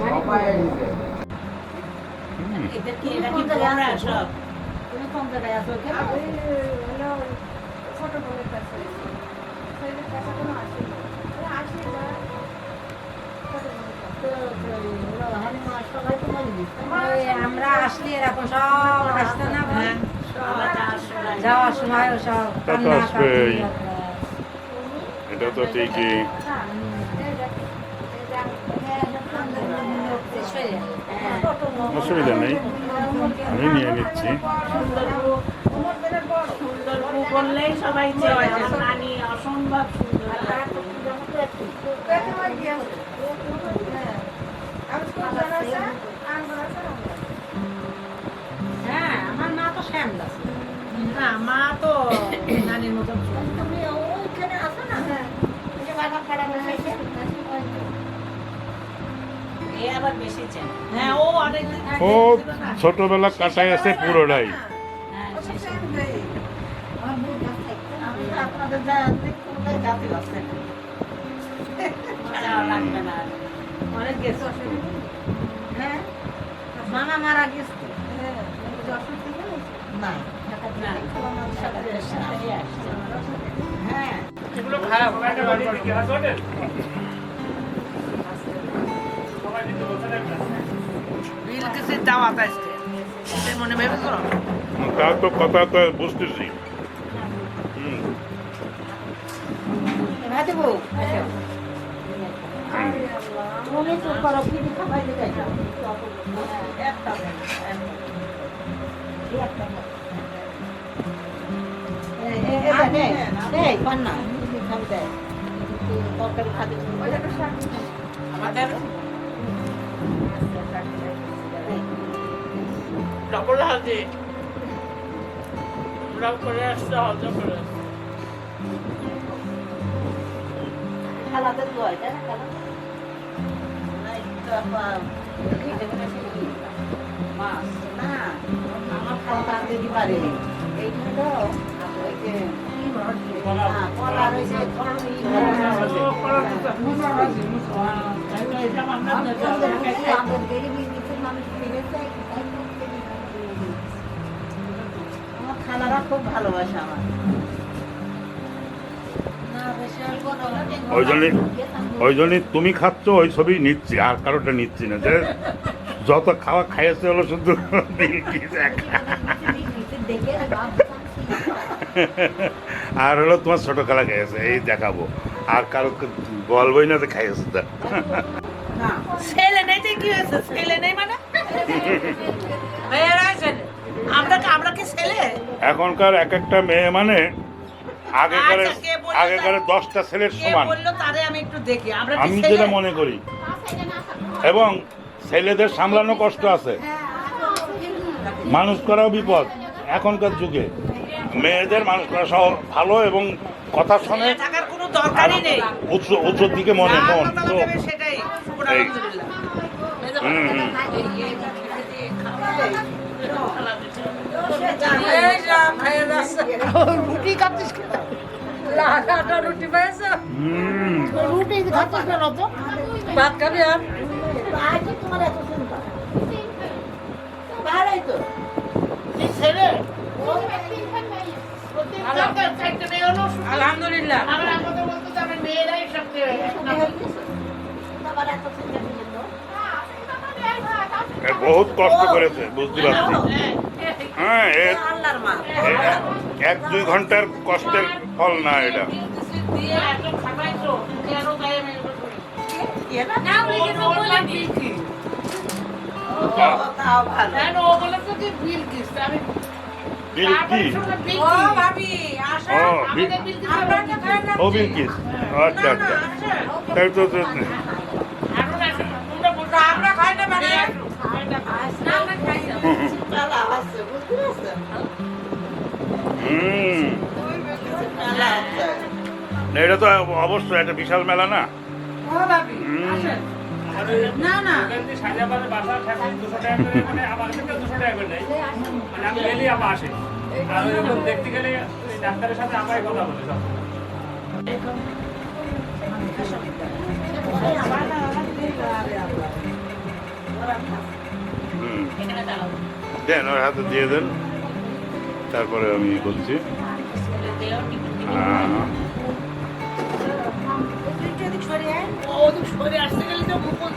সবাই এসেছে। এটা কি এটা কি তোমরা সব? তুমি কোন জায়গায় আছো কেন ছোট বোনের কাছে ছেলের কাছে কোনো আসে না আসে না আমরা আসলে এরকম সব আসতে না যাওয়ার সময় সব তা তো আসবেই। এটা তো ঠিকই, অসুবিধা নেই, আমি নিয়ে নিচ্ছি। তোমার বিরাট বড় সুন্দর বউ বললেই সবাই চেনে আমার নানি অসম্ভব সুন্দর দেখে ভাই কি আছে হ্যাঁ আমি তো জানা আছে আর বলা আছে হ্যাঁ আমার মা তো শ্যামলা না মা তো নানির মতো তুমি ওইখানে আছো না হ্যাঁ ওই যে বাবা খারাপ হয়েছে এ আবার বেশি চেনে হ্যাঁ ও অনেকদিন ও ছোটবেলা কাটাই আছে পুরোটাই। হ্যাঁ ও তো শেষে। সেম দেই আমার বউ কাছে আমি তো আপনাদের কোথায় যাতে লাগছে না লাগবে না আর। অনেক গেছে হ্যাঁ মামা মারা গেছে হ্যাঁ যশোর থেকে না না সাথে সাথে আসছে হ্যাঁ এগুলো খারাপ একটা বাড়ি থেকে হাত ওঠে সবাই দিতে বলতে না বিল কিসের দাওয়াত আসছে সে মনে ভেবে করো তা তো কথা তো বুঝতেছি। ভাতে বউ তুমি তো করো কি খাবাই দেখাই একটা এই পান্না খাবি দেয় তরকারি খাতে আমাদের ডবল হালদি আমরা করে আসতে হজম করে খালাতে তো হয় তাই না খালা মাছ না আমার খালা আনতে দি পারেনি এইটা তো ওই যে কলা রয়েছে আমার খালারা খুব ভালোবাসে আমার ওই জন্যই তুমি খাচ্ছ ওই ছবি নিচ্ছি, আর কারোটা নিচ্ছি না। যে যত খাওয়া খাইয়েছে হলো শুধু আর হলো তোমার ছোট খেলা খাইয়েছে এই দেখাবো, আর কারো বলবোই না যে খাইয়েছে তা। ছেলে নেই তো কি হয়েছে ছেলে নেই মানে মেয়েরা ছেলে আমরা কি ছেলে এখনকার এক একটা মেয়ে মানে আগেকারে আচ্ছা, কে বললো আগেকারে 10টা ছেলের কে সমান বললো তারে আমি একটু দেখি আমরা কি আমি ছেলে? যেটা মনে করি। এবং ছেলেদের সামলানো কষ্ট আছে, মানুষ করাও বিপদ এখনকার যুগে। মেয়েদের মানুষ করা সহ ভালো এবং কথা শোনে, ছেলে থাকার কোনো দরকারই নেই উচ্চর দিকে মনে যা মন কথা তো বলবে সেটাই শুকুর এই। আলহামদুলিল্লাহ হুম, হুম। রুটি খাচ্ছিস লাগাটা রুটি পেয়েছ হুম। রুটি খাচ্ছিস কেন তো ভাত খাবি আর আজকে তোমার এত চিন্তা ভালোই তো ছেলে আলহামদুলিল্লাহ মেয়েরাই সবচেয়ে আবার এত চিন্তা নিয়ে তো এ বহুত কষ্ট করেছে বুঝতে পারছি। হ্যাঁ আল্লাহর মা 1-2 ঘন্টার কষ্টের ফল না এটা। দিয়ে এত খাবাইছো কেন তাই আমি কি না না ওই যে বলে দিয়েছি তাও ভালো কেন ও বলে তো কি বিল কিস আমি বিলকিস, ও ভাবি আসো ও, আমাদের বিল কিস আমরা তো খাই না ও বিলকিস, আচ্ছা আচ্ছা। তাই তো তো- তোমরা বলছো আমরা খাই না মানে আমরা খাই না তালা আছে বুঝতে পারছেন হুম। তালা আছে না, এটা তো অবশ্যই একটা বিশাল মেলা না। ও ভাবি হুম। আসেন না না সাজাবাদের বাসা থাকে 200 টাকা করে, মানে আমার কাছে 200 টাকা করে নেয়। মানে আমি গেলেই আমার আসে, আর ওই রকম দেখতে গেলে ওই ডাক্তারের সাথে আমরাই কথা বলি সব। হুম। দেন ওর হাতে দিয়ে দেন, তারপরে আমি বলছি। হ্যাঁ। ওদিক সরে আসতে গেলে তো মুকুল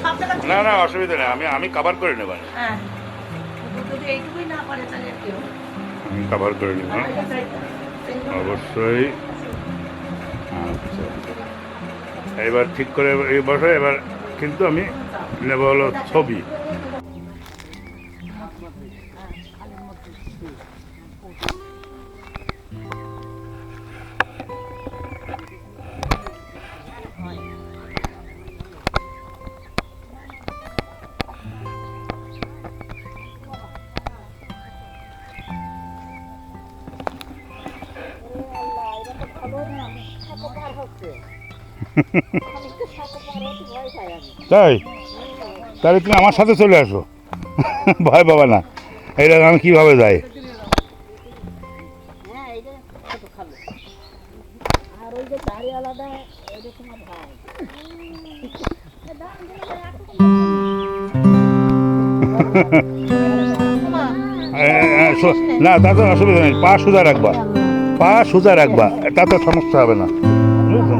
সব জায়গা না না অসুবিধা নেই, আমি কভার করে নেব, হ্যাঁ যদি এইটুকুই না পারে তাহলে কেউ আমি কভার করে নেব অবশ্যই। আচ্ছা, এবার ঠিক করে এই বসে। এবার কিন্তু আমি নেব হলো ছবি। তাই তাহলে তুমি আমার সাথে চলে আসো, ভয় পাবা না। এটা আমি কীভাবে যাই? হ্যাঁ এই যে ছোট খালো আর ওই যে দাড়িওয়ালাটা ওই যে তোমার ভাই না তাতে অসুবিধা নেই, পা সোজা রাখবা, পা সোজা রাখবা, তাতে সমস্যা হবে না, বুঝেছো?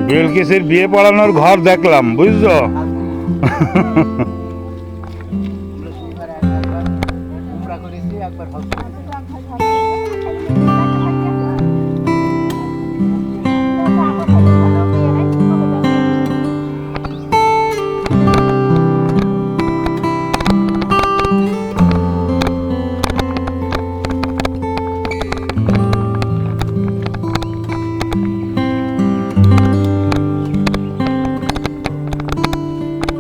বেলকিসের বিয়ে পড়ানোর ঘর দেখলাম, বুঝছো? আমরা শনিবারে একবার উমরা করেছি, একবার হজ করেছি।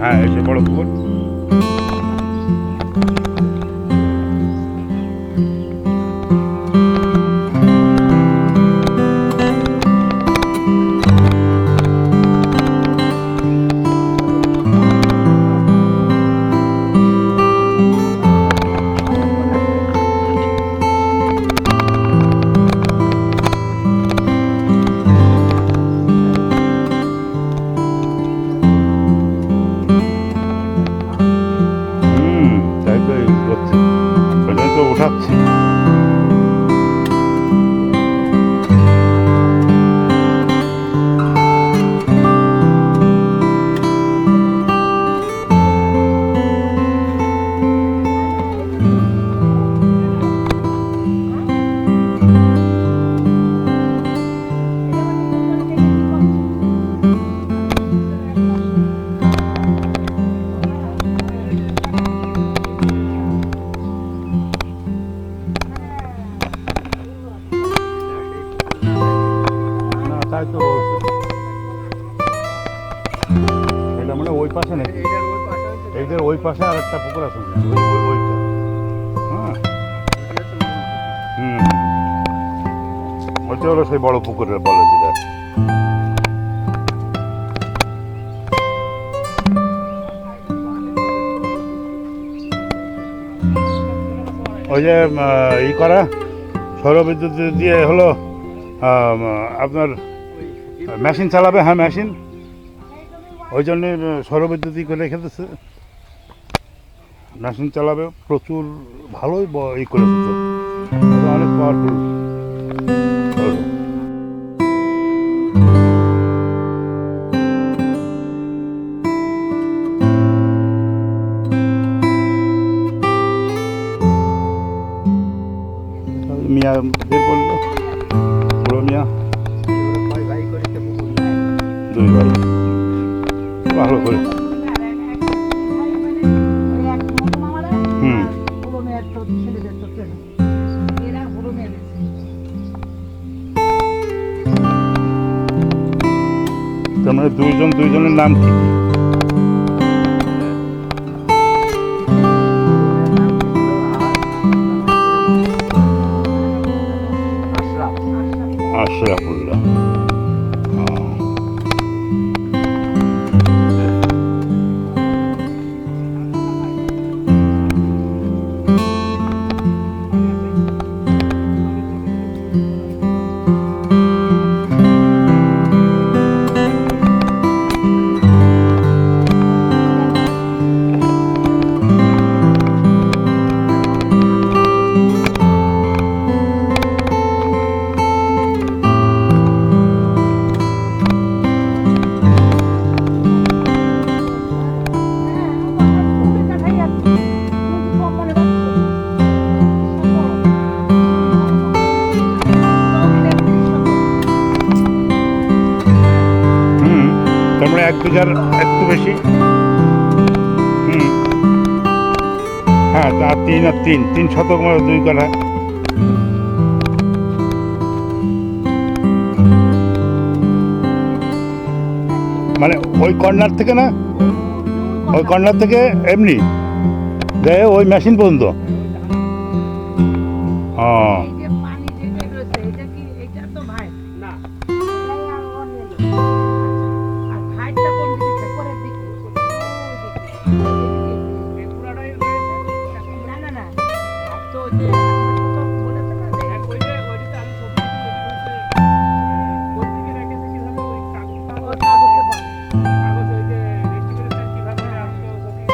হ্যাঁ এসে বড় পুকুর। তাই তো এই করছি, ওটাই তো উঠাচ্ছি। না তাই তো বলছে, এটা মানে ওই পাশে নাকি? এইটার ওই পাশে হচ্ছে এইটার ওই পাশে আর একটা পুকুর আছে না? ওইটা, হ্যাঁ হুম, ওইটা হলো সেই বড় পুকুরের বলে যেটা। ওই যে ই করা সৌরবিদ্যুৎ দিয়ে হলো আপনার মেশিন চালাবে, হ্যাঁ মেশিন, ওই জন্যে সৌরবিদ্যুৎই করে রেখে দিচ্ছে, মেশিন চালাবে, প্রচুর ভালোই ই করেছে তো, ওটা অনেক পাওয়ারফুল। মিয়া বের করলো, বড় মিয়া ভাই ভাই করেছে পুকুর। দুই ভাই ভালো করে, হুম তার মানে দুইজনের নাম কি? আশরাফুল্লাহ। তার মানে 1 বিঘার একটু বেশি, হুম হ্যাঁ, তা 3 আর 3 শতক মানে 2 কাঠা। মানে ওই কর্নার থেকে না ওই কর্নার থেকে এমনি দেয় ওই মেশিন পর্যন্ত। ও এই যে পানি যেটা রয়েছে এটা কি এটা তো ভাই না আর ভাইটা কোন দিকে পরের দিকে এই পুরাটাই রয়েছে না না না ভাই তো ওই যে কত বলেছে না যে ওইটাতে আমি সবজি কোন দিকে রেখেছে কিভাবে ওই কাগজটা ওই কাগজে বল কাগজ ওই যে রেস্টি করেছেন কিভাবে আসলে সবজি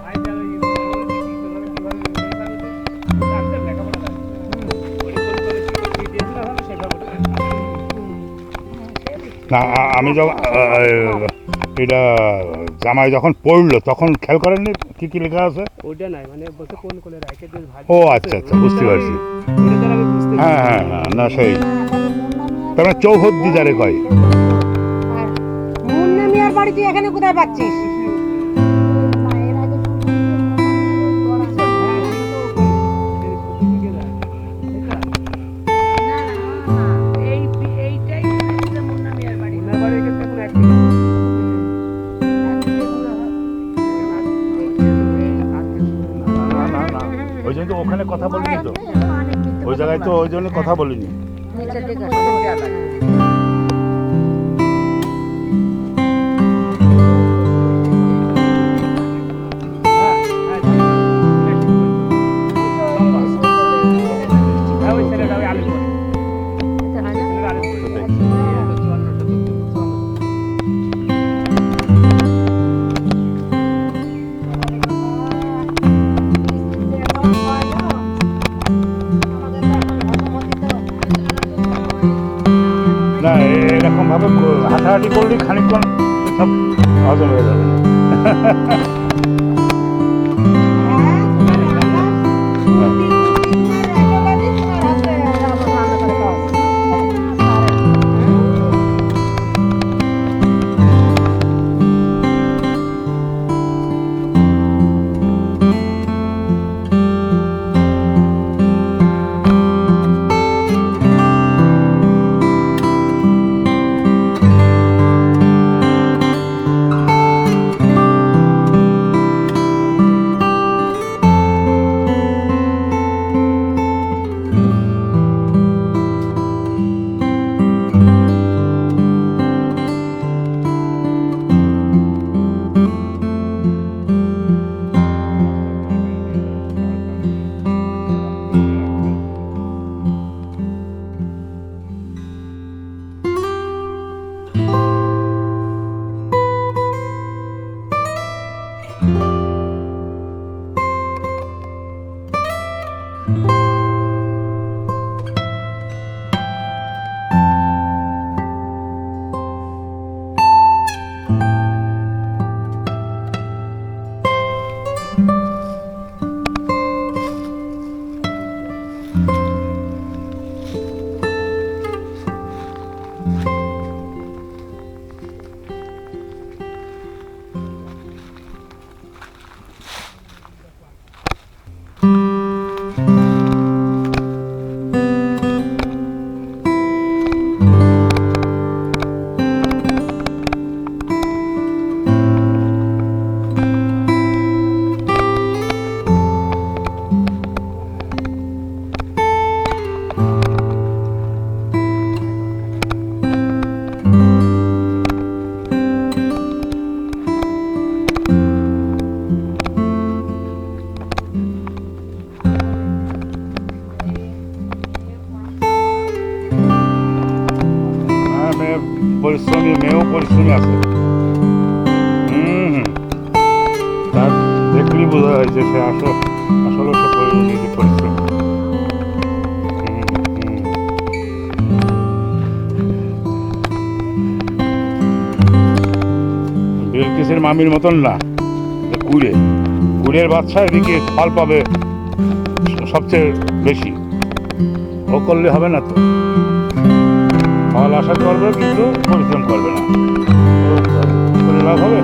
ভাই যা ওই কিভাবে রাখতে লেখাপড়া জানে ওই কোন করে দিয়েছিল হবে সেভাবে না আমি যখন এটা জামাই যখন পড়লো তখন খেয়াল করেননি কি কি লেখা আছে? ওইটা নাই মানে বলতে কোন কোলে রাখে দিয়ে ভাই ও আচ্ছা আচ্ছা বুঝতে পারছি। ওইটা দ্বারা আমি বুঝতে হ্যাঁ হ্যাঁ হ্যাঁ না সেই তার মানে চৌহদ্দি যারে কয়। মুন্না মিয়ার বাড়ি তুই এখানে কোথায় পাচ্ছিস এইটাই মুন্না মিয়ার বাড়ি ওই জন্য তো ওখানে কথা বলিনি তো, ওই জায়গায় তো ওই জন্য কথা বলিনি। ওই ছেলেটা ওই আলিপুর না এরকম ভাবে হাঁটাহাঁটি করলে খানিকক্ষণ সব হজম হয়ে যাবে। পরিশ্রমী মেয়েও পরিশ্রমী আছে। তার দেখলেই বোঝা যায় যে সে আসলে সে পরিশ্রমী। বিলকিসের মামির মতন না, কুড়ের বাচ্চা এদিকে ফল পাবে সবচেয়ে বেশি। ও করলে হবে না তো, ফল আশা করবে কিন্তু পরিশ্রম করবে না, করে লাভ হবে?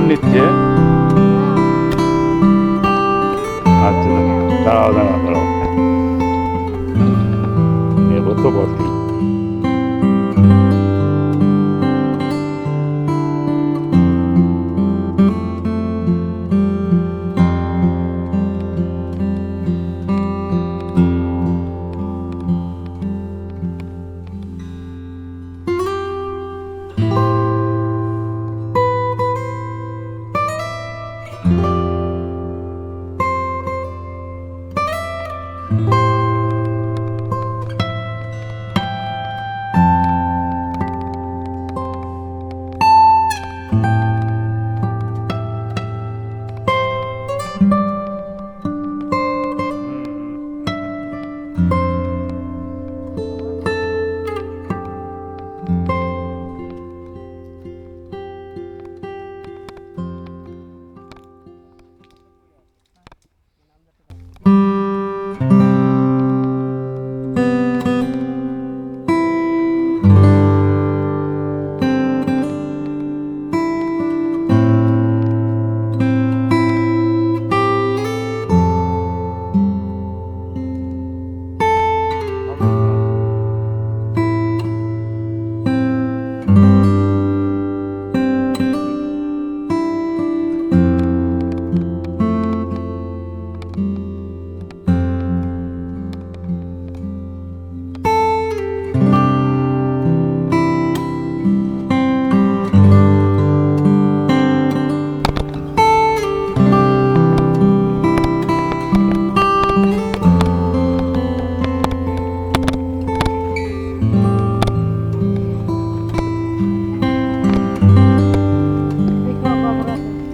আদার নিচ্ছে। আচ্ছা দাঁড়াও দাঁড়াও দাঁড়াও, নেব তো বটেই।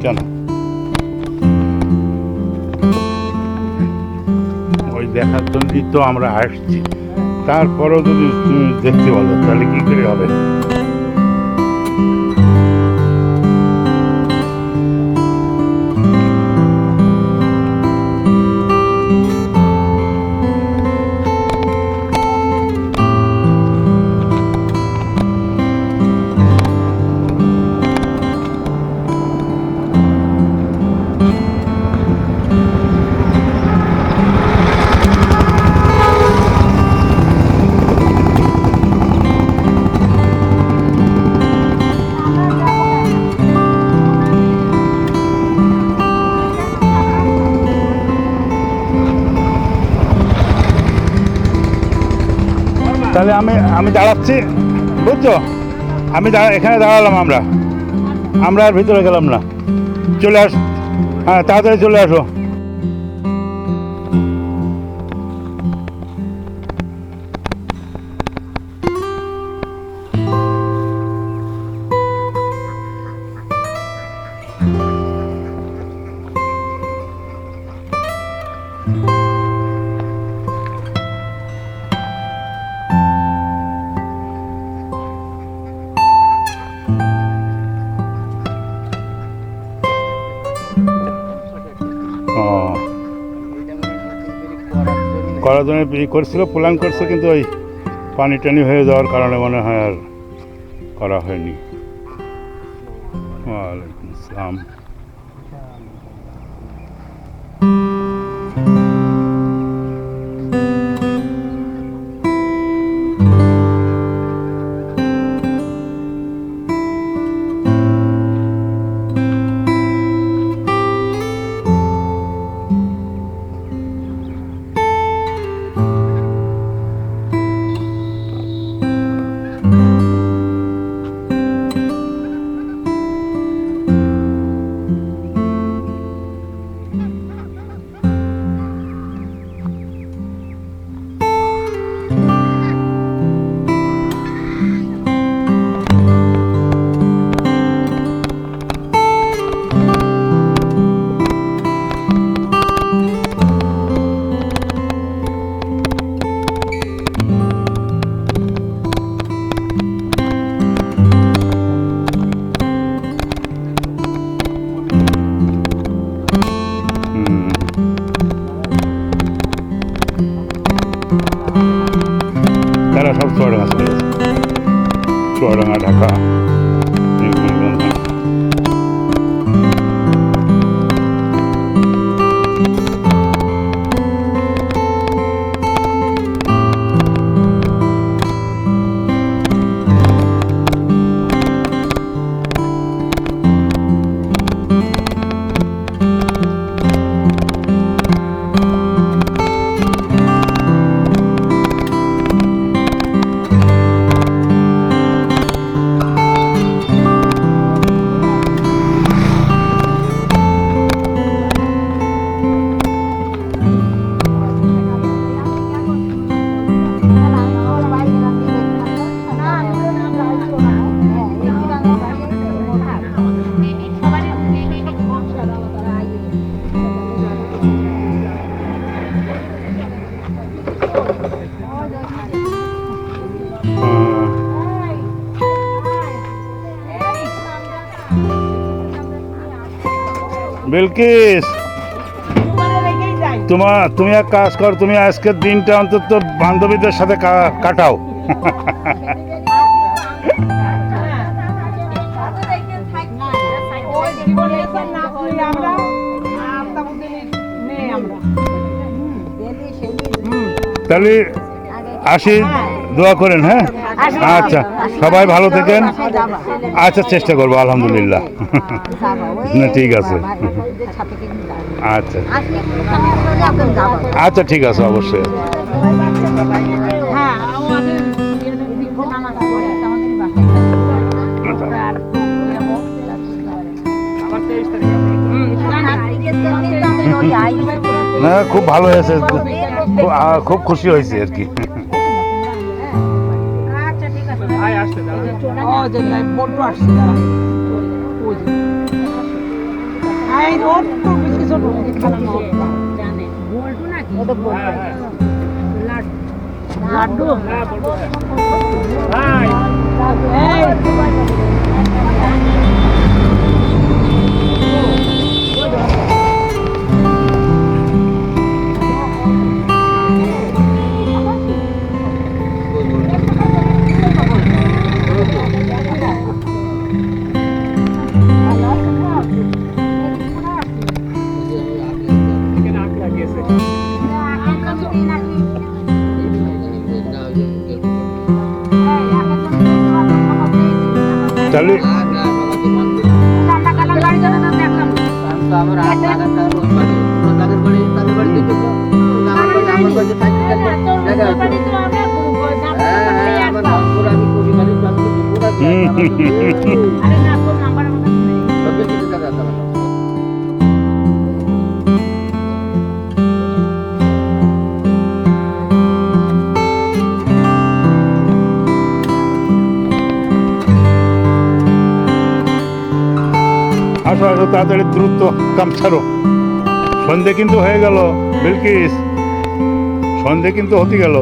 কেন ওই দেখার জন্যই তো আমরা আসছি, তারপরেও যদি তুমি দেখতে বলো তাহলে কি করে হবে? তাহলে আমি দাঁড়াচ্ছি, বুঝছো? এখানে দাঁড়ালাম, আমরা আর ভিতরে গেলাম না। চলে আস, হ্যাঁ তাড়াতাড়ি চলে আসো। করার জন্য করছিল, প্ল্যান করছে, কিন্তু ওই পানি টানি হয়ে যাওয়ার কারণে মনে হয় আর করা হয়নি। ওয়ালাইকুম আসসালাম। তারা সব চুয়াডাঙ্গা চলে গেছে, চুয়াডাঙ্গা, ঢাকা, বিলকিস, তোমারে রেখেই যাই। তুমি এক কাজ কর, তুমি আজকের দিনটা অন্তত বান্ধবীদের সাথে কাটাও। ওই জীবনে তো না করি আমরা, আত্মা বুদ্ধি নেই আমরা। তাহলে আসি, দোয়া করেন। হ্যাঁ, আচ্ছা, সবাই ভালো থাকেন। আচ্ছা, চেষ্টা করবো, আলহামদুলিল্লাহ। না, ঠিক আছে। আচ্ছা আচ্ছা, ঠিক আছে, অবশ্যই। হ্যাঁ, আমাদের নামাজ পড়ে আমাদের আমার 23 তারিখ না, খুব ভালো হয়েছে, খুব খুশি হয়েছে আর কি। আচ্ছা ঠিক আছে। ভাই আসতে দাও। ও যে ফটো আসছে দাঁড়া। ওই যে আই রোড তো বেশি ছোট খারাপ জানে বলটু নাকি ওটা বলটু লাড্ডু হ্যাঁ, বলবো। ভাই এই এখানে আঁক লাগিয়েছে। তাহলে আমার হাত লাগাতে হবে ওই বাড়ি, তাদের বাড়ি তাদের বাড়ি দেখে তো আমার বাড়ি আমার বাড়ি থাকতে জায়গা আছে। হ্যাঁ, আমার নামপুর আমি কবি বাড়ি প্রান্ত দুপুর আছে আরে না তোর নাম্বার আমার কাছে নেই। সবই কিছু জায়গা আছে আমার। আসো আসো, তাড়াতাড়ি দ্রুত কাম ছাড়ো। সন্ধে কিন্তু হয়ে গেল বিলকিস, সন্ধে কিন্তু হতে গেল।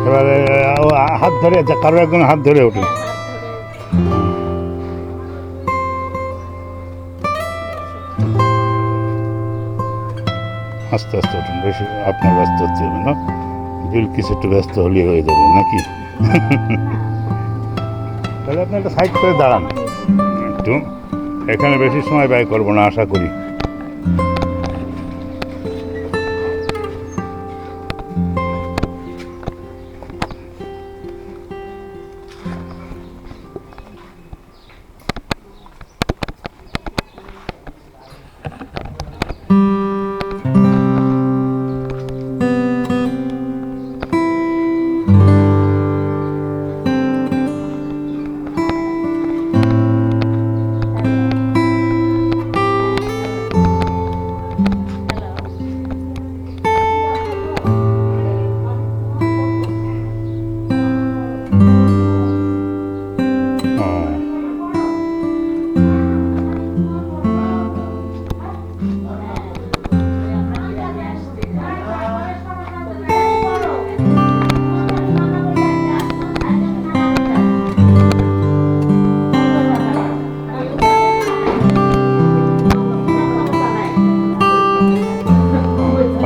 এবারে হাত ধরে, কারো একজন হাত ধরে উঠুন। আস্তে আস্তে উঠুন, বেশি আপনার ব্যস্ত হতে হবে না। বিলকিস একটু ব্যস্ত হলে হয়ে যাবে নাকি? তাহলে আপনি একটা সাইড করে দাঁড়ান একটু, এখানে বেশি সময় ব্যয় করবো না আশা করি।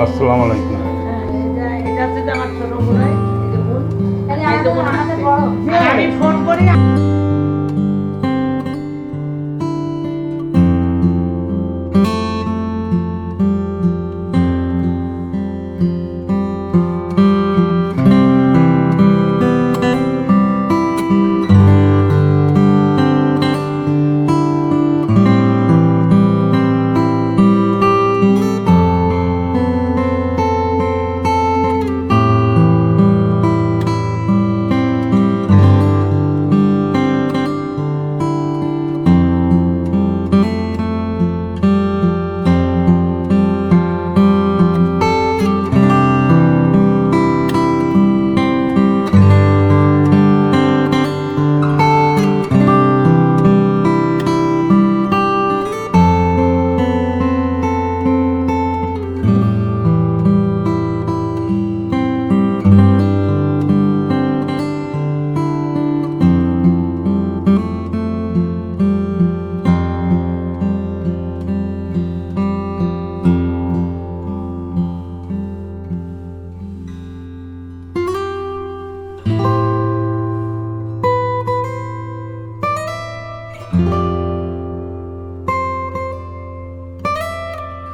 আসসালামু আলাইকুম। এটা হচ্ছে যে আমার ছোট বোন, এই যে বোন, এই যে বোন আমাদের আসছে। বড় আমি ফোন করি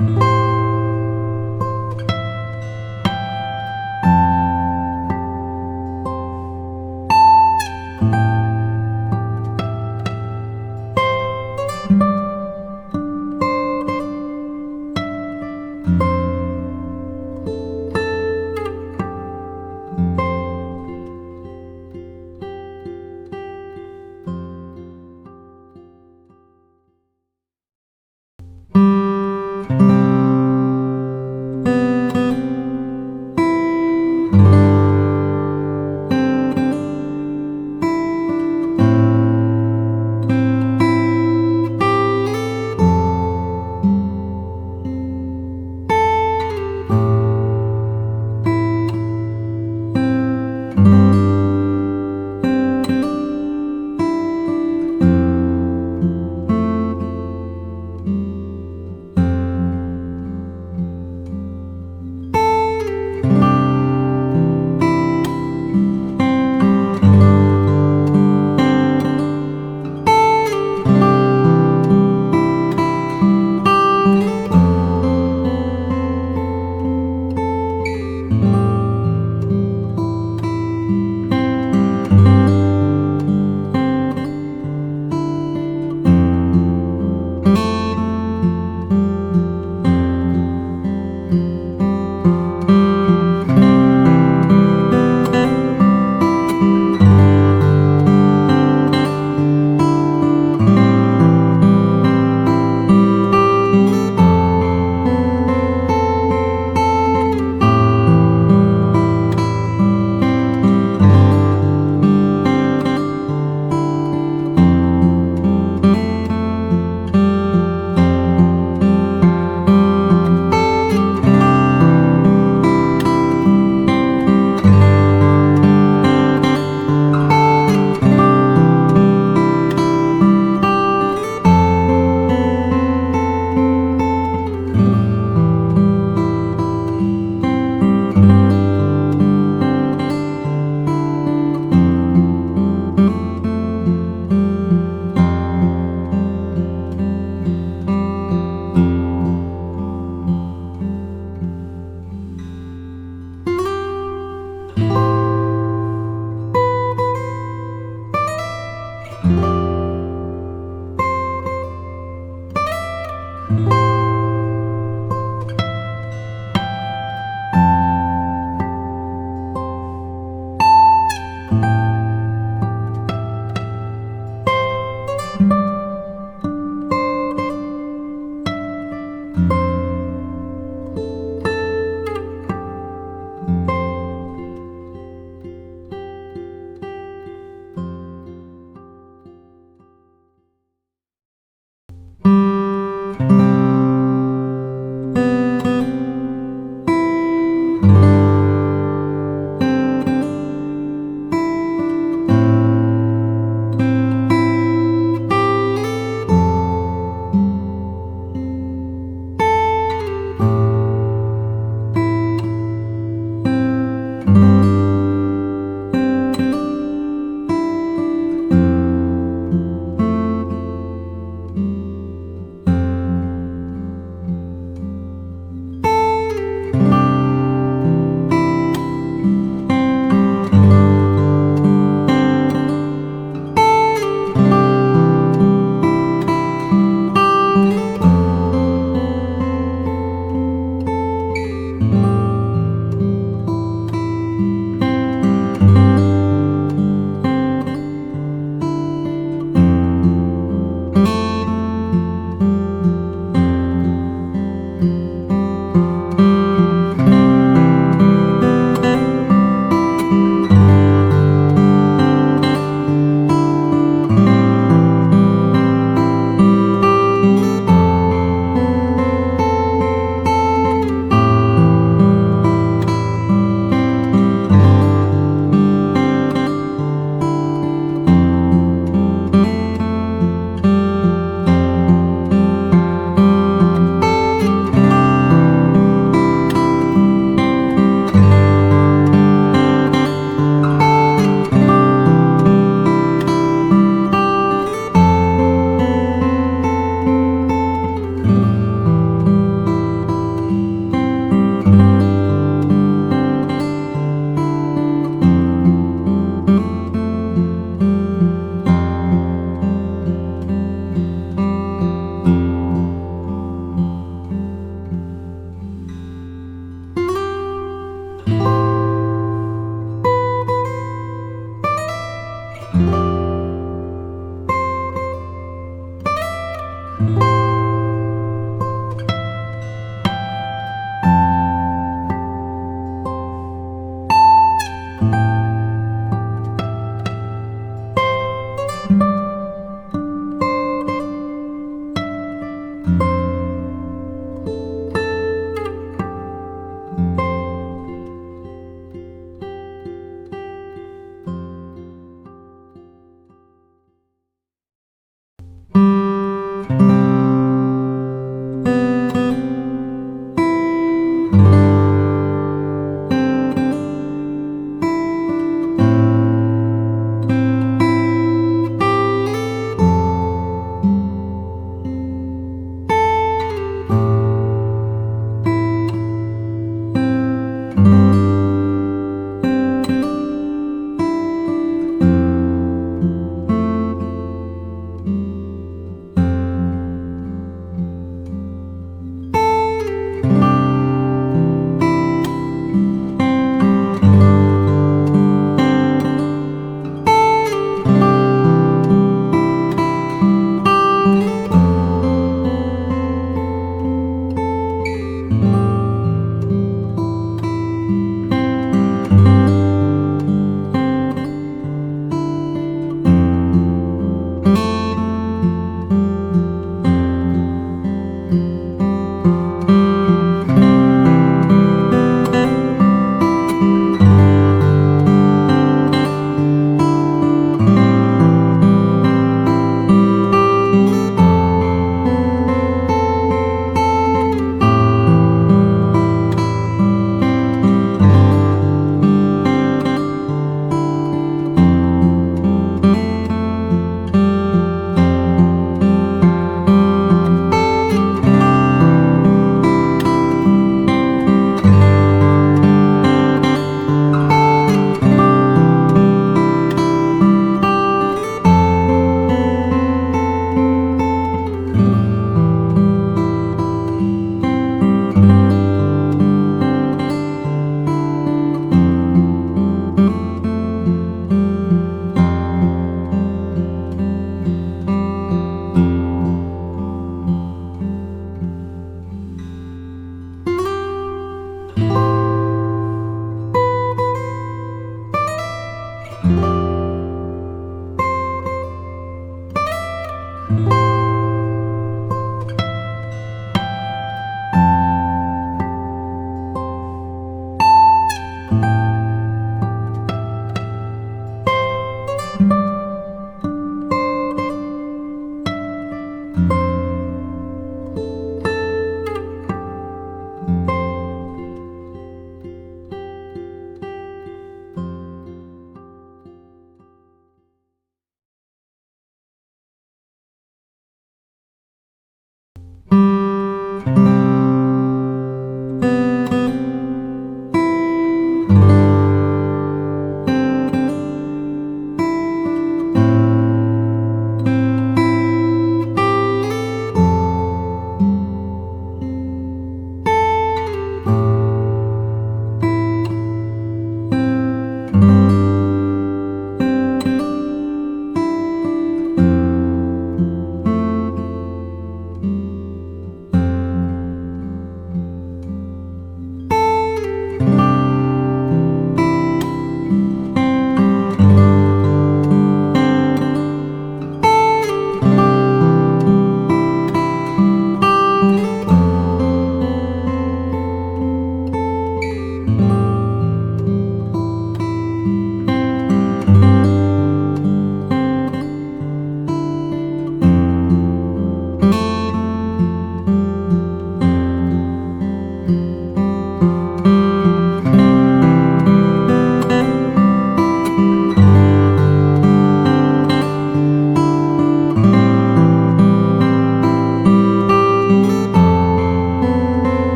না